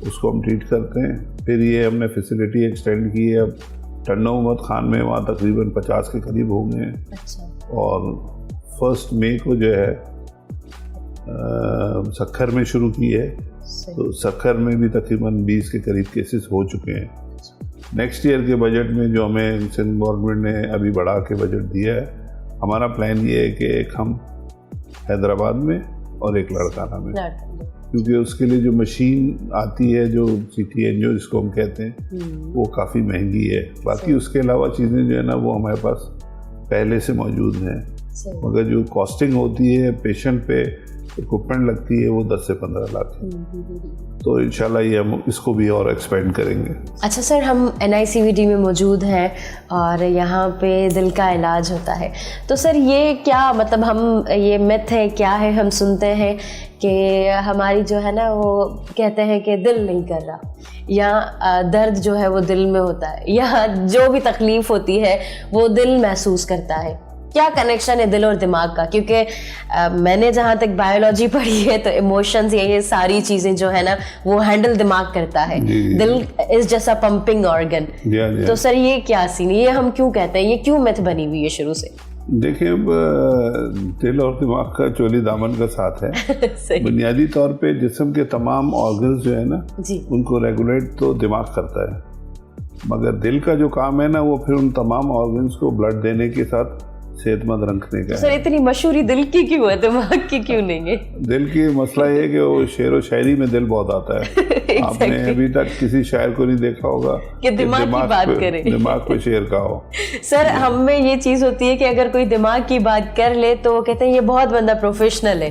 [SPEAKER 2] उसको हम ट्रीट करते हैं। फिर ये हमने फैसिलिटी एक्सटेंड की है। अब टन्नो मोहम्मद खान में वहाँ तकरीबन 50 के करीब हो गए हैं।
[SPEAKER 1] अच्छा।
[SPEAKER 2] और 1 मई को जो है सक्खर में शुरू की है, तो सक्खर में भी तकरीबन 20 के करीब केसेस हो चुके हैं। नेक्स्ट ईयर के बजट में जो हमें सिंध गवर्नमेंट ने अभी बढ़ा के बजट दिया है, हमारा प्लान ये है कि एक हम हैदराबाद में और एक लड़काना में, क्योंकि उसके लिए जो मशीन आती है, जो CT एंजियो जिसको हम कहते हैं, वो काफ़ी महंगी है। बाकी उसके अलावा चीज़ें जो है ना वो हमारे पास पहले से मौजूद हैं, मगर जो कॉस्टिंग होती है पेशेंट पे, इक्विपमेंट लगती है, वो 10 से 15 लाख है। तो इंशाल्लाह ये हम इसको भी और एक्सपेंड करेंगे।
[SPEAKER 1] अच्छा सर, हम NICVD में मौजूद हैं और यहाँ पे दिल का इलाज होता है, तो सर ये क्या मतलब, हम ये मिथ है क्या है, हम सुनते हैं कि हमारी जो है ना वो कहते हैं कि दिल नहीं कर रहा, या दर्द जो है वो दिल में होता है, या जो भी तकलीफ़ होती है वो दिल महसूस करता है। क्या कनेक्शन है दिल और दिमाग का? क्योंकि मैंने जहाँ तक बायोलॉजी पढ़ी है तो इमोशंस, ये सारी चीज़ें जो है ना वो हैंडल दिमाग करता है। दिल is just a pumping organ. तो सर ये क्या सीन, ये हम क्यों कहते हैं, ये क्यों मिथ बनी हुई है शुरू से?
[SPEAKER 2] देखिए, दिल और दिमाग का चोली दामन का साथ है। बुनियादी तौर पे जिस्म के तमाम ऑर्गन्स जो है ना उनको रेगुलेट तो दिमाग करता है, मगर दिल का जो काम है ना वो फिर उन तमाम ऑर्गन्स को ब्लड देने के साथ सेहतमंद रखने का।
[SPEAKER 1] सर इतनी मशहूरी दिल की क्यों है, दिमाग की क्यों नहीं है?
[SPEAKER 2] दिल की मसला ये है कि वो शेर और शायरी में दिल बहुत आता है। exactly. आपने अभी तक किसी शायर को नहीं देखा होगा
[SPEAKER 1] कि दिमाग की बात करे,
[SPEAKER 2] दिमाग पे शेर का हो।
[SPEAKER 1] सर हम में ये चीज होती है कि अगर कोई दिमाग की बात कर ले तो वो कहते हैं ये बहुत बंदा प्रोफेशनल है,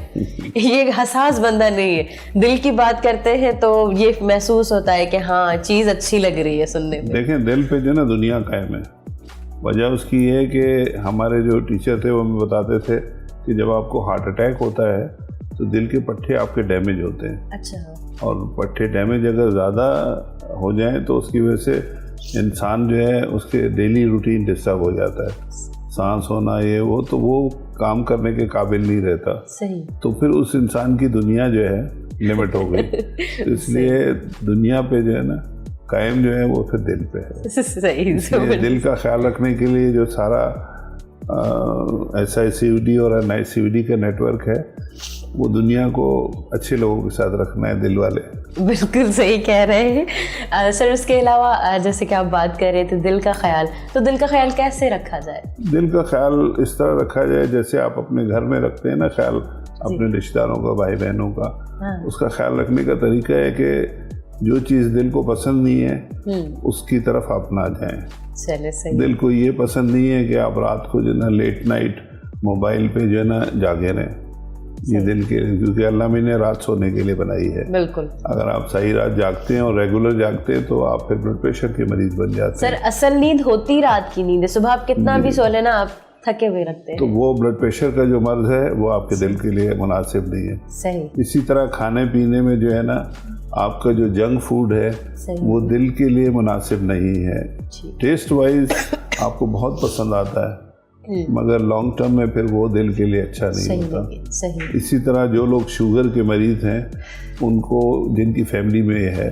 [SPEAKER 1] ये हसास बंदा नहीं है। दिल की बात करते हैं तो ये महसूस होता है कि हाँ चीज अच्छी लग रही है सुनने में।
[SPEAKER 2] देखें, दिल पे जो ना दुनिया कायम है। वजह उसकी ये है कि हमारे जो टीचर थे वो हमें बताते थे कि जब आपको हार्ट अटैक होता है तो दिल के पट्टे आपके डैमेज होते हैं।
[SPEAKER 1] अच्छा।
[SPEAKER 2] और पट्टे डैमेज अगर ज़्यादा हो जाएं तो उसकी वजह से इंसान जो है उसके डेली रूटीन डिस्टर्ब हो जाता है, सांस होना ये वो, तो वो काम करने के काबिल नहीं रहता।
[SPEAKER 1] सही। तो
[SPEAKER 2] फिर उस इंसान की दुनिया जो है लिमिट हो गई। तो इसलिए दुनिया पे जो है ना कायम जो है वो फिर दिल पे है।
[SPEAKER 1] सही।
[SPEAKER 2] दिल का ख्याल रखने के लिए जो सारा SICD और NICD का नेटवर्क है वो दुनिया को अच्छे लोगों के साथ रखना है, दिल वाले।
[SPEAKER 1] बिल्कुल सही कह रहे हैं सर। उसके अलावा जैसे कि आप बात कर रहे थे दिल का ख्याल, तो दिल का ख्याल कैसे रखा जाए? दिल का
[SPEAKER 2] ख्याल इस तरह रखा जाए जैसे आप अपने घर में रखते हैं ना ख्याल अपने रिश्तेदारों का, भाई बहनों का। हाँ। उसका ख्याल रखने का तरीका है कि जो चीज़ दिल को पसंद नहीं है उसकी तरफ आप ना जाएं।
[SPEAKER 1] चले सही।
[SPEAKER 2] दिल को ये पसंद नहीं है कि आप रात को जो है ना लेट नाइट मोबाइल पे जो है ना जागे रहें, ये दिल के, क्योंकि अल्लाह ने रात सोने के लिए बनाई है।
[SPEAKER 1] बिल्कुल।
[SPEAKER 2] अगर आप सही रात जागते हैं और रेगुलर जागते हैं तो आप फिर ब्लड प्रेशर के मरीज बन जाते हैं।
[SPEAKER 1] सर असल नींद होती रात की नींद है, सुबह आप कितना भी सो लेना आप थके हुए रखते हैं।
[SPEAKER 2] तो वो ब्लड प्रेशर का जो मर्ज है वो आपके दिल के लिए मुनासिब नहीं है।
[SPEAKER 1] सही।
[SPEAKER 2] इसी तरह खाने पीने में जो है ना आपका जो जंक फूड है वो दिल के लिए मुनासिब नहीं है। टेस्ट वाइज आपको बहुत पसंद आता है मगर लॉन्ग टर्म में फिर वो दिल के लिए अच्छा नहीं होता।
[SPEAKER 1] सही।
[SPEAKER 2] इसी तरह जो लोग शुगर के मरीज़ हैं उनको, जिनकी फैमिली में ये है,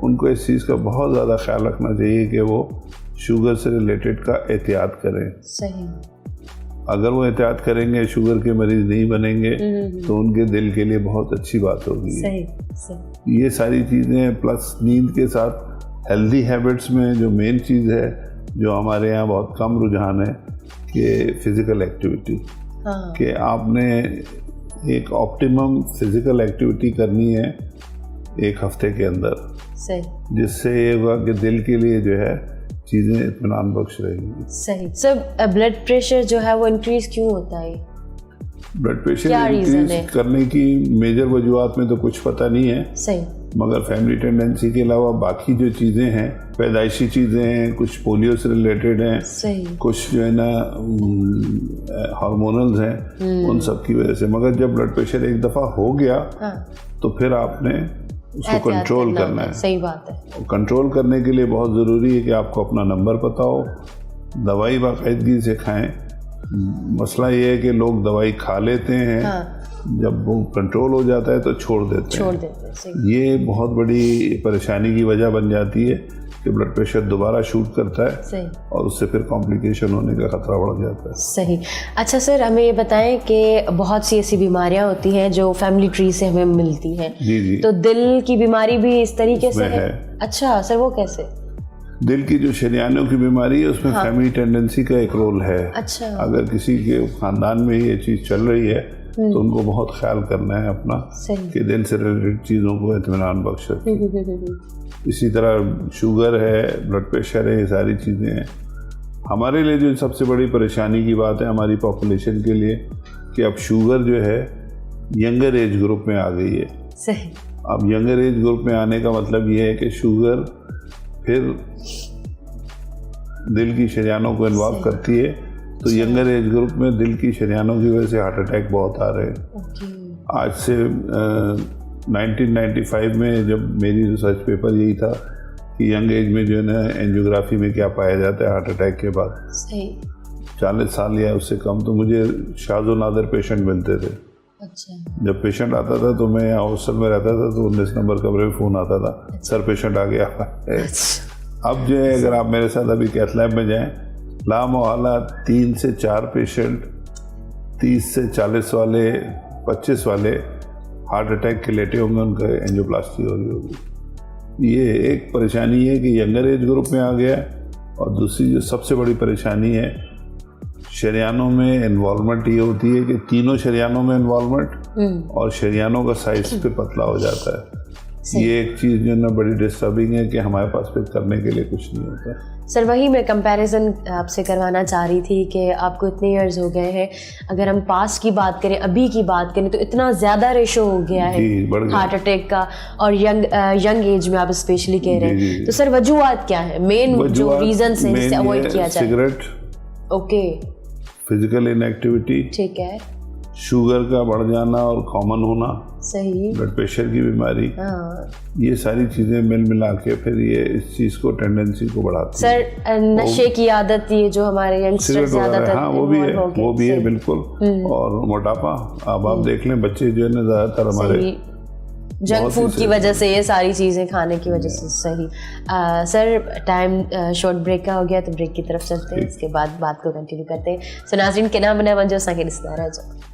[SPEAKER 2] उनको इस चीज़ का बहुत ज़्यादा ख्याल रखना चाहिए कि वो शुगर से रिलेटेड का एहतियात करें।
[SPEAKER 1] सही।
[SPEAKER 2] अगर वो एहतियात करेंगे, शुगर के मरीज नहीं बनेंगे तो उनके दिल के लिए बहुत अच्छी बात होगी।
[SPEAKER 1] सही।
[SPEAKER 2] ये सारी चीज़ें प्लस नींद के साथ हेल्दी हैबिट्स में जो मेन चीज़ है जो हमारे यहाँ बहुत कम रुझान है कि फिज़िकल एक्टिविटी। हाँ। कि आपने एक ऑप्टिमम फिज़िकल एक्टिविटी करनी है एक हफ्ते के अंदर।
[SPEAKER 1] सही।
[SPEAKER 2] जिससे ये होगा कि दिल के लिए जो है चीज़ें इत्मीनान बख्श रहेंगी।
[SPEAKER 1] सही। सर ब्लड प्रेशर जो है वो इंक्रीज क्यों होता है?
[SPEAKER 2] ब्लड प्रेशर इंक्रीज करने की मेजर वजूहात में तो कुछ पता नहीं है।
[SPEAKER 1] सही।
[SPEAKER 2] मगर फैमिली टेंडेंसी के अलावा बाकी जो चीज़ें हैं, पैदाइशी चीज़ें हैं, कुछ पोलियो से रिलेटेड हैं।
[SPEAKER 1] सही।
[SPEAKER 2] कुछ जो है ना हार्मोनल्स हैं, उन सब की वजह से। मगर जब ब्लड प्रेशर एक दफ़ा हो गया तो फिर आपने उसको कंट्रोल करना है।
[SPEAKER 1] सही बात है।
[SPEAKER 2] कंट्रोल करने के लिए बहुत ज़रूरी है कि आपको अपना नंबर पता हो, दवाई बाकायदगी से खाएं। मसला ये है कि लोग दवाई खा लेते हैं, जब वो कंट्रोल हो जाता है तो छोड़ देते हैं। ये बहुत बड़ी परेशानी की वजह बन जाती है कि ब्लड प्रेशर दोबारा शूट करता है और उससे फिर कॉम्प्लिकेशन होने का खतरा बढ़ जाता है।
[SPEAKER 1] सही। अच्छा सर, हमें ये बताएं कि बहुत सी ऐसी बीमारियां होती हैं जो फैमिली ट्री से हमें मिलती हैं।
[SPEAKER 2] जी।
[SPEAKER 1] तो दिल की बीमारी भी इस तरीके से है? अच्छा सर, वो कैसे?
[SPEAKER 2] दिल की जो शरीयानों की बीमारी है उसमें फैमिली टेंडेंसी का एक रोल है।
[SPEAKER 1] अच्छा।
[SPEAKER 2] अगर किसी के खानदान में ये चीज़ चल रही है तो उनको बहुत ख्याल करना है अपना कि दिल से रिलेटेड चीज़ों को इत्मीनान बख्श रखें। इसी तरह शुगर है, ब्लड प्रेशर है, ये सारी चीज़ें हैं। हमारे लिए जो सबसे बड़ी परेशानी की बात है हमारी पॉपुलेशन के लिए कि अब शुगर जो है यंगर एज ग्रुप में आ गई है।
[SPEAKER 1] सही।
[SPEAKER 2] अब यंगर एज ग्रुप में आने का मतलब ये है कि शुगर फिर दिल की शरीयानों को इन्वॉल्व करती है। तो यंगर एज ग्रुप में दिल की शरीयानों की वजह से हार्ट अटैक बहुत आ रहे हैं। आज से 1995 में जब मेरी रिसर्च पेपर यही था कि यंग एज में जो है ना एंजियोग्राफी में क्या पाया जाता है हार्ट अटैक के बाद।
[SPEAKER 1] सही।
[SPEAKER 2] 40 साल या उससे कम तो मुझे शाज़ो नादर पेशेंट मिलते थे।
[SPEAKER 1] अच्छा।
[SPEAKER 2] जब पेशेंट आता था तो मैं यहाँ हॉस्टल में रहता था तो 19 नंबर कमरे में फ़ोन आता था, सर पेशेंट आ गया। अब जो है अगर आप मेरे साथ अभी कैथ लैब में जाएं लामोहल्ला 3 से 4 पेशेंट 30 से 40 वाले 25 वाले हार्ट अटैक के लेटे होंगे, उनका एंजियोप्लास्टी हो रही होगी। ये एक परेशानी है कि यंगर एज ग्रुप में आ गया है। और दूसरी जो सबसे बड़ी परेशानी है, शरियानों में इन्वॉल्वमेंट ये होती है कि तीनों शरियानों में इन्वॉल्वमेंट और शरियानों का साइज पे पतला हो जाता है। ये एक चीज़ जो ना बड़ी डिस्टर्बिंग है कि हमारे पास फिर करने के लिए कुछ नहीं होता।
[SPEAKER 1] सर वही मैं कंपैरिजन आपसे करवाना चाह रही थी कि आपको इतने इयर्स हो गए हैं, अगर हम पास की बात करें, अभी की बात करें, तो इतना ज़्यादा रेशो हो गया है हार्ट अटैक का, और यंग एज में आप स्पेशली कह रहे हैं। तो सर वजूहात क्या है, मेन जो रीजंस हैं जिससे अवॉइड किया जाए?
[SPEAKER 2] सिगरेट,
[SPEAKER 1] ओके,
[SPEAKER 2] फिजिकल इनएक्टिविटी,
[SPEAKER 1] ठीक है,
[SPEAKER 2] शुगर का बढ़ जाना और कॉमन होना,
[SPEAKER 1] सही,
[SPEAKER 2] ब्लड प्रेशर की बीमारी, ये सारी चीजें मिल मिला के फिर ये इस चीज को टेंडेंसी को बढ़ाती है।
[SPEAKER 1] सर नशे की आदत, ये जो हमारे यंगस्टर्स ज्यादातर,
[SPEAKER 2] हाँ वो भी है बिल्कुल। और मोटापा, अब आप देख लें बच्चे जो है ना ज्यादातर हमारे
[SPEAKER 1] जंक फूड की वजह से, ये सारी चीज़ें खाने की वजह से। सही। सर टाइम शॉर्ट ब्रेक का हो गया, तो ब्रेक की तरफ चलते हैं, इसके बाद बात को कंटिन्यू करते हैं। सो नाज़रीन के नाम बना वंजो असांखे ॾिसंदा रहिजो।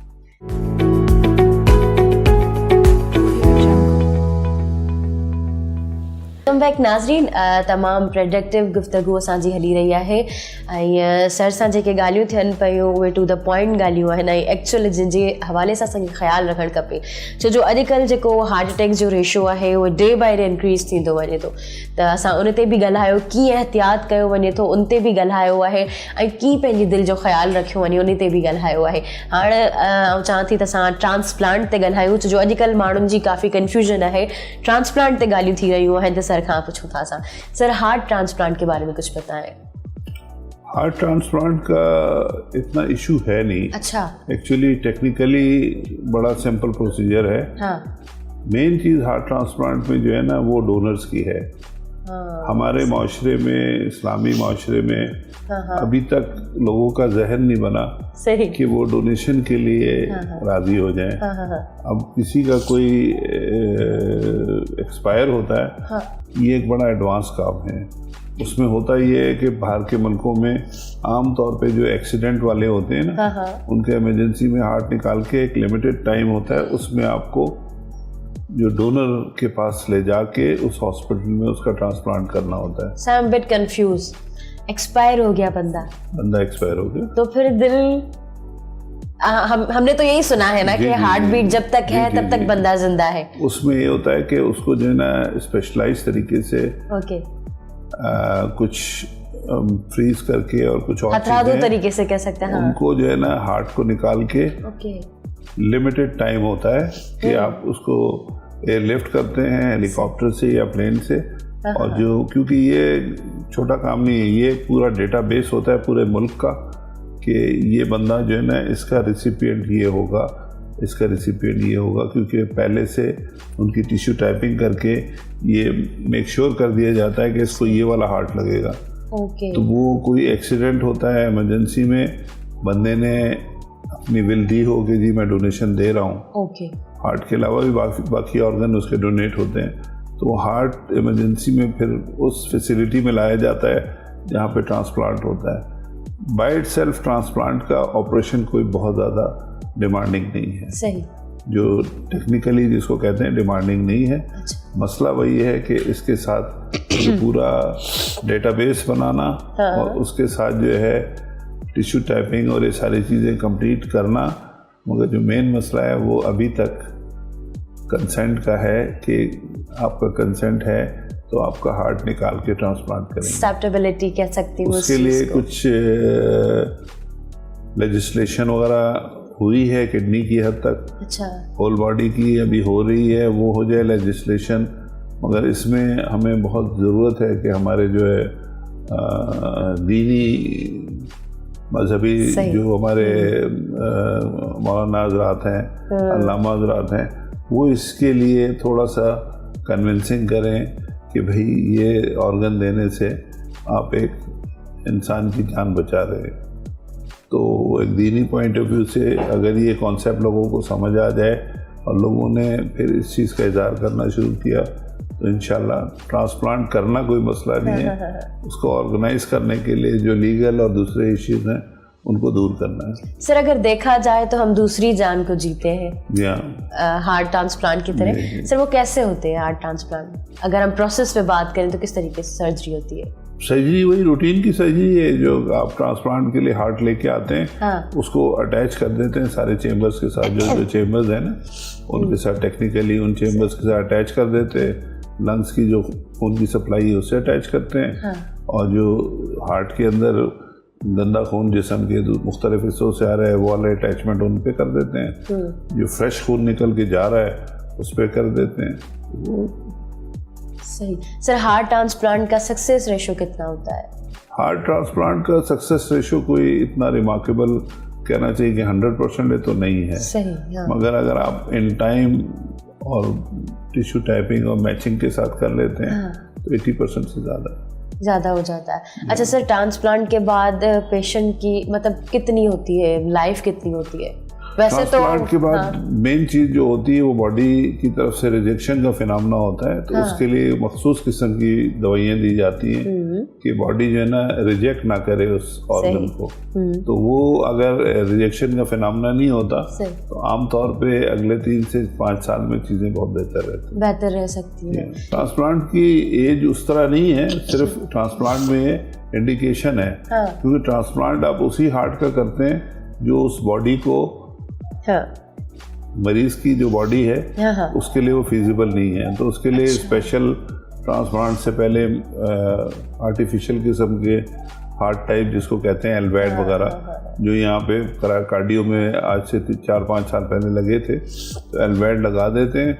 [SPEAKER 1] बैक नाज़रीन, तमामु प्रोडक्टिव गुफ्तगू असांजी हली रही आहे ऐं सर सां जेके ॻाल्हियूं थियनि पियूं उहे टू द पॉइंट ॻाल्हियूं आहिनि ऐं एक्चुअल जिन जे हवाले सां असांखे ख़्यालु रखणु खपे, छो जो अॼुकल्ह जेको हार्ट अटैक जो रेशो आहे उहो डे बाय डे इंक्रीज़ थींदो वञे थो। त असां उन ते बि ॻाल्हायो, कीअं एहतियात कयो वञे थो उन ते बि ॻाल्हायो आहे, ऐं कीअं पंहिंजी दिलि जो ख़्यालु रखियो वञे उन ते बि ॻाल्हायो आहे। हाणे आउं चाहियां थी त असां ट्रांसप्लांट ते ॻाल्हायूं, छो जो अॼुकल्ह माण्हुनि जी काफ़ी कन्फ्यूजन आहे, ट्रांसप्लांट ते ॻाल्हियूं थी रहियूं आहिनि। त सर खां पूछूं था सर हार्ट ट्रांसप्लांट के बारे में कुछ बताएं।
[SPEAKER 2] हार्ट ट्रांसप्लांट का इतना इशू है नहीं।
[SPEAKER 1] अच्छा। एक्चुअली
[SPEAKER 2] टेक्निकली बड़ा सिंपल प्रोसीजर है। हाँ। मेन चीज हार्ट ट्रांसप्लांट में जो है ना वो डोनर्स की है। हाँ, हमारे माशरे में, इस्लामी माशरे में अभी तक लोगों का जहन नहीं बना सही कि वो डोनेशन के लिए राजी हो जाएं। अब किसी का कोई एक्सपायर होता है, ये एक बड़ा एडवांस काम है। उसमें होता ये है कि बाहर के मुल्कों में आम तौर पे जो एक्सीडेंट वाले होते हैं ना, उनके इमरजेंसी में हार्ट निकाल के एक लिमिटेड टाइम होता है, उसमें आपको जो डोनर के पास ले जाके उस हॉस्पिटल में उसका ट्रांसप्लांट करना होता है।
[SPEAKER 1] I am bit confuse, expire हो गया बंदा
[SPEAKER 2] एक्सपायर हो गया तो
[SPEAKER 1] फिर दिल, हमने तो यही सुना है ना कि हार्ट बीट जब तक है तब तक बंदा जिंदा है।
[SPEAKER 2] उसमें ये होता है कि उसको जो है ना स्पेशलाइज तरीके से कुछ फ्रीज करके और कुछ और
[SPEAKER 1] चीजें तरीके से कह सकते हैं,
[SPEAKER 2] उनको जो है ना हार्ट को निकाल के लिमिटेड टाइम होता है कि आप उसको एयरलिफ्ट करते हैं हेलीकॉप्टर से या प्लेन से, और जो क्योंकि ये छोटा काम नहीं है, ये पूरा डेटाबेस होता है पूरे मुल्क का कि ये बंदा जो है ना इसका रेसिपिएंट ये होगा, इसका रेसिपिएंट ये होगा, क्योंकि पहले से उनकी टिश्यू टाइपिंग करके ये मेक श्योर कर दिया जाता है कि इसको ये वाला हार्ट लगेगा। तो वो कोई एक्सीडेंट होता है इमरजेंसी में, बंदे ने अपनी विल दी हो कि जी मैं डोनेशन दे रहा हूँ, हार्ट के अलावा भी बाकी ऑर्गन उसके डोनेट होते हैं, तो हार्ट इमरजेंसी में फिर उस फैसिलिटी में लाया जाता है जहाँ पे ट्रांसप्लांट होता है। बाय इटसेल्फ ट्रांसप्लांट का ऑपरेशन कोई बहुत ज़्यादा डिमांडिंग नहीं है। सही। जो टेक्निकली जिसको कहते हैं डिमांडिंग नहीं है। अच्छा। मसला वही है कि इसके साथ पूरा डेटाबेस बनाना और उसके साथ जो है टिश्यू टाइपिंग और ये सारी चीज़ें कंप्लीट करना, मगर जो मेन मसला है वो अभी तक कंसेंट का है कि आपका कंसेंट है तो आपका हार्ट निकाल के ट्रांसप्लांट करेंगे। एक्सेप्टेबिलिटी कह सकती हूँ उसके लिए कुछ लेजिस्लेशन वगैरह हुई है किडनी की हद तक। अच्छा। होल बॉडी की अभी हो रही है, वो हो जाए लेजिस्लेशन, मगर इसमें हमें बहुत ज़रूरत है कि हमारे जो है दीनी मजहबी जो हमारे मौलाना हज़रात हैं, अल्लामा हज़रात हैं, वो इसके लिए थोड़ा सा कन्विंसिंग करें कि भाई ये ऑर्गन देने से आप एक इंसान की जान बचा रहे हैं। तो एक दीनी पॉइंट ऑफ व्यू से अगर ये कॉन्सेप्ट लोगों को समझ आ जाए और लोगों ने फिर इस चीज़ का इज़हार करना शुरू किया तो इंशाल्लाह ट्रांसप्लांट करना कोई मसला नहीं है, उसको ऑर्गेनाइज करने के लिए जो लीगल और दूसरे इश्यूज हैं उनको दूर करना है।
[SPEAKER 1] सर अगर देखा जाए तो हम दूसरी जान को जीते हैं हार्ट ट्रांसप्लांट की तरह। सर वो कैसे होते हैं हार्ट ट्रांसप्लांट? अगर हम प्रोसेस पे बात करें तो किस तरीके से सर्जरी होती है?
[SPEAKER 2] सर्जरी वही रूटीन की सर्जरी है जो आप ट्रांसप्लांट के लिए हार्ट लेके आते हैं, उसको अटैच कर देते हैं सारे चेम्बर्स के साथ, जो चेम्बर्स हैं ना उनके साथ टेक्निकली उन चेम्बर्स के साथ अटैच कर देते हैं। लंग्स की जो खून की सप्लाई है उससे अटैच करते हैं, और जो हार्ट के अंदर गंदा खून जिस्म के मुख्तलिफ हिस्सों से आ रहा है वो वाले अटैचमेंट उन पे कर देते हैं। जो फ्रेश खून निकल के जा रहा है उस पर कर देते हैं। वो
[SPEAKER 1] सही। सर हार्ट ट्रांसप्लांट का सक्सेस रेशो कितना होता है?
[SPEAKER 2] हार्ट ट्रांसप्लांट का सक्सेस रेशो कोई इतना रिमार्केबल कहना चाहिए कि 100% तो नहीं है।
[SPEAKER 1] सही,
[SPEAKER 2] मगर अगर आप इन टाइम और टिश्यू टाइपिंग और मैचिंग के साथ कर लेते हैं तो 80% से ज़्यादा हो जाता है।
[SPEAKER 1] अच्छा सर, ट्रांसप्लांट के बाद पेशेंट की मतलब कितनी होती है, लाइफ कितनी होती है? वैसे
[SPEAKER 2] ट्रांसप्लांट के बाद मेन चीज़ जो होती है वो बॉडी की तरफ से रिजेक्शन का फिनोमेना होता है, तो उसके लिए मखसूस किस्म की दवाइयाँ दी जाती हैं कि बॉडी जो है ना रिजेक्ट ना करे उस ऑर्गन को। तो वो अगर रिजेक्शन का फिनोमेना नहीं होता तो आमतौर पे अगले 3 से 5 साल में चीज़ें बहुत बेहतर
[SPEAKER 1] रह सकती हैं।
[SPEAKER 2] ट्रांसप्लांट की एज उस तरह नहीं है, सिर्फ ट्रांसप्लांट में इंडिकेशन है, क्योंकि ट्रांसप्लांट आप उसी हार्ट का करते हैं जो उस बॉडी को मरीज की जो बॉडी है उसके लिए वो फिजिबल नहीं है। तो उसके लिए स्पेशल ट्रांसप्लांट से पहले आर्टिफिशियल किस्म के हार्ट टाइप जिसको कहते हैं एलवैड वगैरह, जो यहाँ पे कार्डियो में आज से 4-5 साल पहले लगे थे, तो एलवैड लगा देते हैं।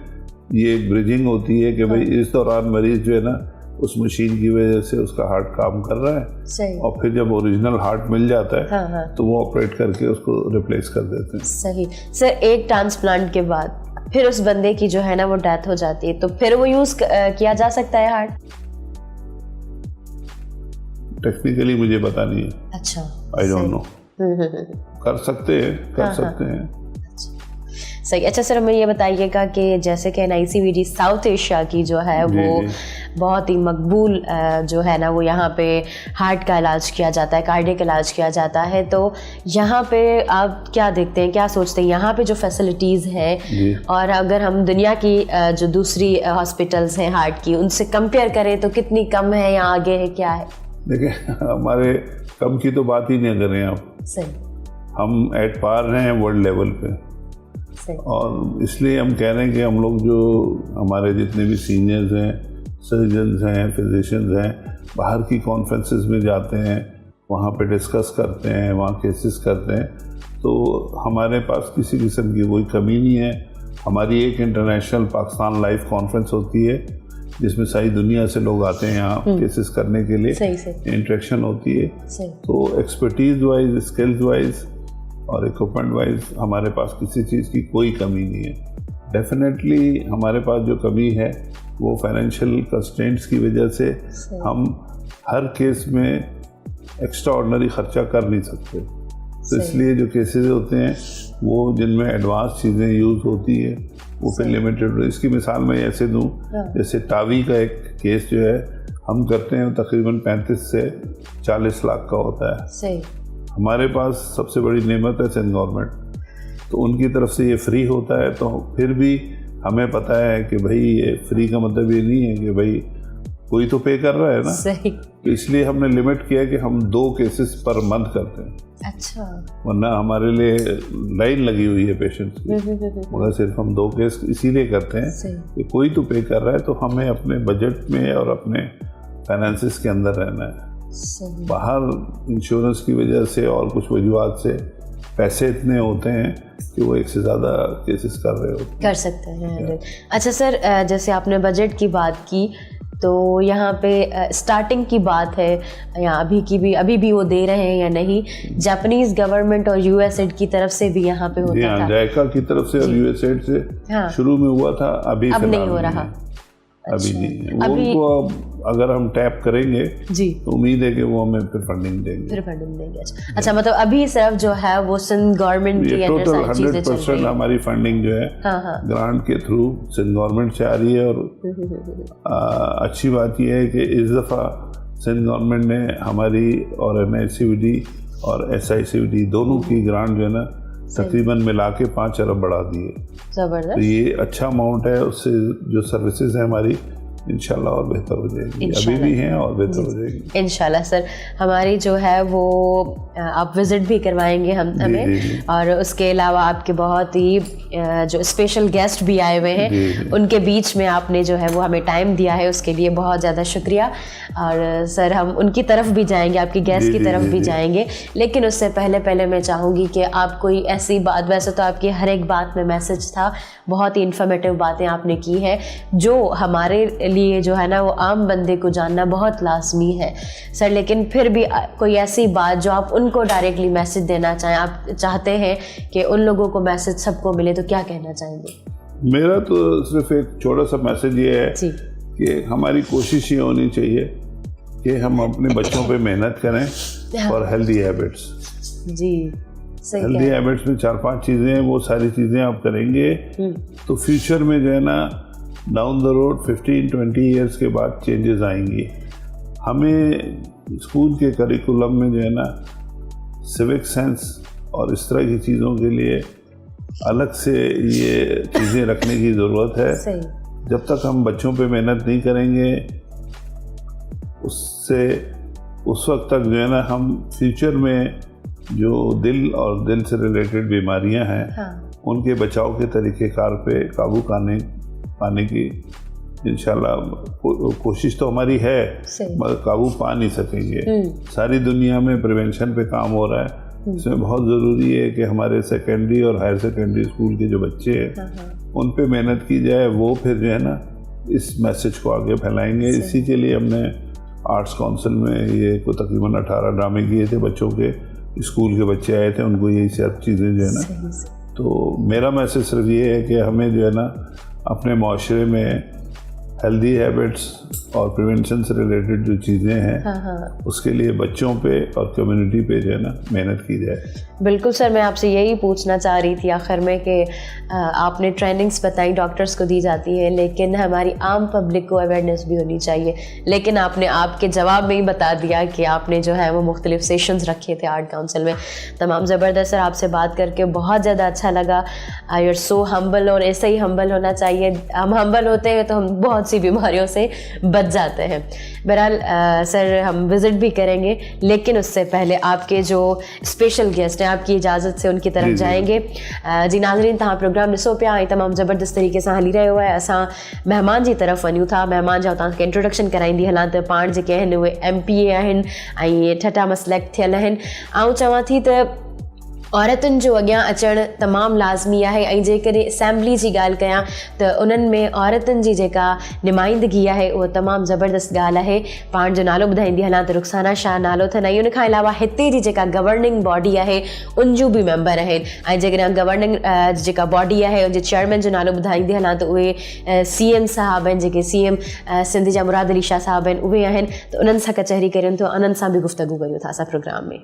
[SPEAKER 2] ये एक ब्रिजिंग होती है कि भाई इस दौरान मरीज जो है ना उस मशीन की वजह से उसका हार्ट काम कर रहा है, और फिर जब ओरिजिनल हार्ट मिल जाता है तो वो ऑपरेट करके उसको रिप्लेस कर देते हैं।
[SPEAKER 1] सही। सर एक ट्रांसप्लांट के बाद फिर उस बंदे की जो है ना वो डेथ हो जाती है, तो फिर वो यूज किया जा सकता है हार्ट?
[SPEAKER 2] टेक्निकली मुझे पता नहीं है।
[SPEAKER 1] अच्छा,
[SPEAKER 2] आई डोंट नो। कर सकते हैं।
[SPEAKER 1] सही। अच्छा सर, हमें ये बताइएगा कि जैसे कि NICVD साउथ एशिया की जो है वो बहुत ही मकबूल जो है ना वो यहाँ पे हार्ट का इलाज किया जाता है, कार्डियक इलाज किया जाता है, तो यहाँ पे आप क्या देखते हैं, क्या सोचते हैं यहाँ पे जो फैसिलिटीज़ हैं, और अगर हम दुनिया की जो दूसरी हॉस्पिटल्स हैं हार्ट की उनसे कंपेयर करें तो कितनी कम है या आगे है, क्या है?
[SPEAKER 2] देखिए हमारे कम की तो बात ही नहीं कर रहे हैं आप।
[SPEAKER 1] सही।
[SPEAKER 2] हम एट पार हैं वर्ल्ड लेवल पे, और इसलिए हम कह रहे हैं कि हम लोग जो हमारे जितने भी सीनियर्स हैं, सर्जन्स हैं, फिजिशियंस हैं, बाहर की कॉन्फ्रेंसेस में जाते हैं, वहाँ पे डिस्कस करते हैं, वहाँ केसेस करते हैं, तो हमारे पास किसी किस्म की कोई कमी नहीं है। हमारी एक इंटरनेशनल पाकिस्तान लाइफ कॉन्फ्रेंस होती है जिसमें सारी दुनिया से लोग आते हैं यहाँ केसेस करने के लिए, इंटरेक्शन होती है। तो एक्सपर्टीज वाइज, स्किल्स वाइज और इक्विपमेंट वाइज हमारे पास किसी चीज़ की कोई कमी नहीं है। डेफिनेटली हमारे पास जो कमी है वो फाइनेंशियल कंस्ट्रेंट्स की वजह से हम हर केस में एक्स्ट्रा ऑर्डिनरी खर्चा कर नहीं सकते। तो इसलिए जो केसेस होते हैं वो जिनमें एडवांस चीज़ें यूज़ होती है वो फिर लिमिटेड। इसकी मिसाल मैं ऐसे दूँ, जैसे टावी का एक केस जो है हम करते हैं तकरीबन 35 से 40 लाख का होता है। हमारे पास सबसे बड़ी नेमत है सिंध गवर्नमेंट, तो उनकी तरफ से ये फ्री होता है, तो फिर भी हमें पता है कि भाई ये फ्री का मतलब ये नहीं है कि भाई कोई तो पे कर रहा है ना।
[SPEAKER 1] सही।
[SPEAKER 2] तो इसलिए हमने लिमिट किया कि हम 2 केसेस पर मंथ करते हैं।
[SPEAKER 1] अच्छा।
[SPEAKER 2] वरना हमारे लिए लाइन लगी हुई है पेशेंट्स की, मगर सिर्फ हम 2 केस इसीलिए करते हैं कि कोई तो पे कर रहा है, तो हमें अपने बजट में और अपने फाइनेंसिस के अंदर रहना है। बाहर इंश्योरेंस की वजह से और कुछ वजूहत से पैसे इतने होते हैं कि वो एक से ज़्यादा केसेस कर सकते हैं।
[SPEAKER 1] अच्छा सर, जैसे आपने बजट की बात की, तो यहाँ पे स्टार्टिंग की बात है, यहाँ अभी भी वो दे रहे हैं या नहीं? जापानीज गवर्नमेंट और USAID की तरफ से भी यहाँ पे होता था।
[SPEAKER 2] जायका की तरफ से और USAID से शुरू में हुआ था, अब नहीं हो रहा। अभी नहीं है। उनको अगर हम टैप करेंगे
[SPEAKER 1] जी
[SPEAKER 2] तो उम्मीद है कि वो हमें फिर फंडिंग देंगे।
[SPEAKER 1] अच्छा, मतलब अभी सिर्फ जो है वो सिंध गवर्नमेंट की अंडर
[SPEAKER 2] टोटल
[SPEAKER 1] सारी चीजें चल रही
[SPEAKER 2] 100%
[SPEAKER 1] हैं।
[SPEAKER 2] हमारी फंडिंग जो है ग्रांट के थ्रू सिंध गवर्नमेंट से आ रही है। और अच्छी बात यह है कि इस दफ़ा सिंध गवर्नमेंट ने हमारी और NICVD और SICVD दोनों की ग्रांट जो है ना तकरीबन मिला के 5 अरब बढ़ा दी है।
[SPEAKER 1] जबरदस्त।
[SPEAKER 2] तो ये अच्छा अमाउंट है, उससे जो सर्विसेज है हमारी इंशाल्लाह और बेहतर हो जाएगी, अभी भी हैं और बेहतर हो जाएगी
[SPEAKER 1] इंशाल्लाह। सर, हमारी जो है वो आप विज़िट भी करवाएंगे हमें, और उसके अलावा आपके बहुत ही जो स्पेशल गेस्ट भी आए हुए हैं, उनके बीच में आपने जो है वो हमें टाइम दिया है, उसके लिए बहुत ज़्यादा शुक्रिया। और सर, हम उनकी तरफ भी जाएंगे, आपकी गेस्ट की तरफ भी जाएंगे, लेकिन उससे पहले मैं चाहूँगी कि आप कोई ऐसी बात, वैसे तो आपकी हर एक बात में मैसेज था, बहुत ही इन्फॉर्मेटिव बातें आपने की है, जो हमारे लिए जो है ना वो आम बंदे को जानना बहुत लाजमी है सर। लेकिन फिर भी कोई ऐसी बात जो आप उनको डायरेक्टली मैसेज देना चाहें, आप चाहते हैं कि उन लोगों को मैसेज सबको मिले, तो क्या कहना चाहेंगे?
[SPEAKER 2] मेरा तो सिर्फ एक छोटा सा मैसेज ये है कि हमारी कोशिश ये होनी चाहिए कि हम अपने बच्चों पे मेहनत करें और हेल्दी हैबिट्स।
[SPEAKER 1] जी,
[SPEAKER 2] हेल्दी हैबिट्स में 4-5 चीज़ें हैं, वो सारी चीज़ें आप करेंगे तो फ्यूचर में जो है ना डाउन द रोड 15-20 ईयर्स के बाद चेंजेस आएंगी। हमें स्कूल के करिकुलम में जो है ना सिविक सेंस और इस तरह की चीज़ों के लिए अलग से ये चीज़ें रखने की ज़रूरत है। जब तक हम बच्चों पे मेहनत नहीं करेंगे उस वक्त तक जो है ना हम फ्यूचर में जो दिल और दिल से रिलेटेड बीमारियां हैं उनके बचाव के तरीक़ेकार पे काबू पाने की इंशाल्लाह कोशिश तो हमारी है, मगर काबू पा नहीं सकेंगे। सारी दुनिया में प्रिवेंशन पे काम हो रहा है, इसमें बहुत ज़रूरी है कि हमारे सेकेंडरी और हायर सेकेंडरी स्कूल के जो बच्चे हैं उन पे मेहनत की जाए। वो फिर जो है ना इस मैसेज को आगे फैलाएंगे। इसी के लिए हमने आर्ट्स काउंसिल में ये को तकरीबन 18 ड्रामे किए थे, बच्चों के स्कूल के बच्चे आए थे, उनको यही सब चीज़ें जो है ना। तो मेरा मैसेज सिर्फ ये है कि हमें जो है ना अपने माशरे में हेल्दी हैबिट्स और प्रिवेंशन से रिलेटेड जो चीज़ें हैं उसके लिए बच्चों पे और कम्युनिटी पे जो है ना मेहनत की जाए।
[SPEAKER 1] बिल्कुल सर, मैं आपसे यही पूछना चाह रही थी आखिर में कि आपने ट्रेनिंग्स बताई डॉक्टर्स को दी जाती है, लेकिन हमारी आम पब्लिक को अवेयरनेस भी होनी चाहिए। लेकिन आपने आपके जवाब में ही बता दिया कि आपने जो है वो मुख्तलिफ सेशंस रखे थे आर्ट काउंसिल में। तमाम ज़बरदस्त सर, आपसे बात करके बहुत ज़्यादा अच्छा लगा। यू आर सो हम्बल, और ऐसे ही हम्बल होना चाहिए। हम हम्बल होते हैं तो हम बहुत सी बीमारियों से बच जाते हैं। बहरहाल सर, हम विज़िट भी करेंगे, लेकिन उससे पहले आपके जो स्पेशल गेस्ट हैं, आपकी इजाज़त से उनकी तरफ जाएंगे। जी नाज़रीन, तव्हां प्रोग्राम ॾिसो पिया ऐं तमामु ज़बरदस्त तरीक़े सां हली रहियो आहे। असां महिमान जी तरफ़ वञूं था। महिमान जो तव्हांखे इंट्रोडक्शन कराईंदी हलां त पाण जेके आहिनि उहे MPA आहिनि ऐं ठटा में सिलेक्ट थियल आहिनि। ऐं चवां थी त औरतुनि जो अॻियां अचणु तमामु लाज़मी आहे, ऐं जेकॾहिं असेंबली जी ॻाल्हि कयां त उन्हनि में औरतुनि जी जेका नुमाइंदगी आहे उहा तमामु ज़बरदस्त ॻाल्हि आहे। पाण जो नालो ॿुधाईंदी हलां त रुखसाना शाह नालो अथनि, ऐं उन खां अलावा हिते जी जेका गवर्निंग बॉडी आहे उन जूं बि मेंबर आहिनि। ऐं जेकॾहिं गवर्निंग जेका बॉडी आहे उनजे चेयरमैन जो नालो ॿुधाईंदी हलां त उहे CM साहब आहिनि, जेके CM सिंध जा मुराद अली शाह साहब आहिनि, उहे आहिनि। त उन्हनि सां कचहरी करियूं था, उन्हनि सां बि गुफ़्तगू करियूं था असां प्रोग्राम में।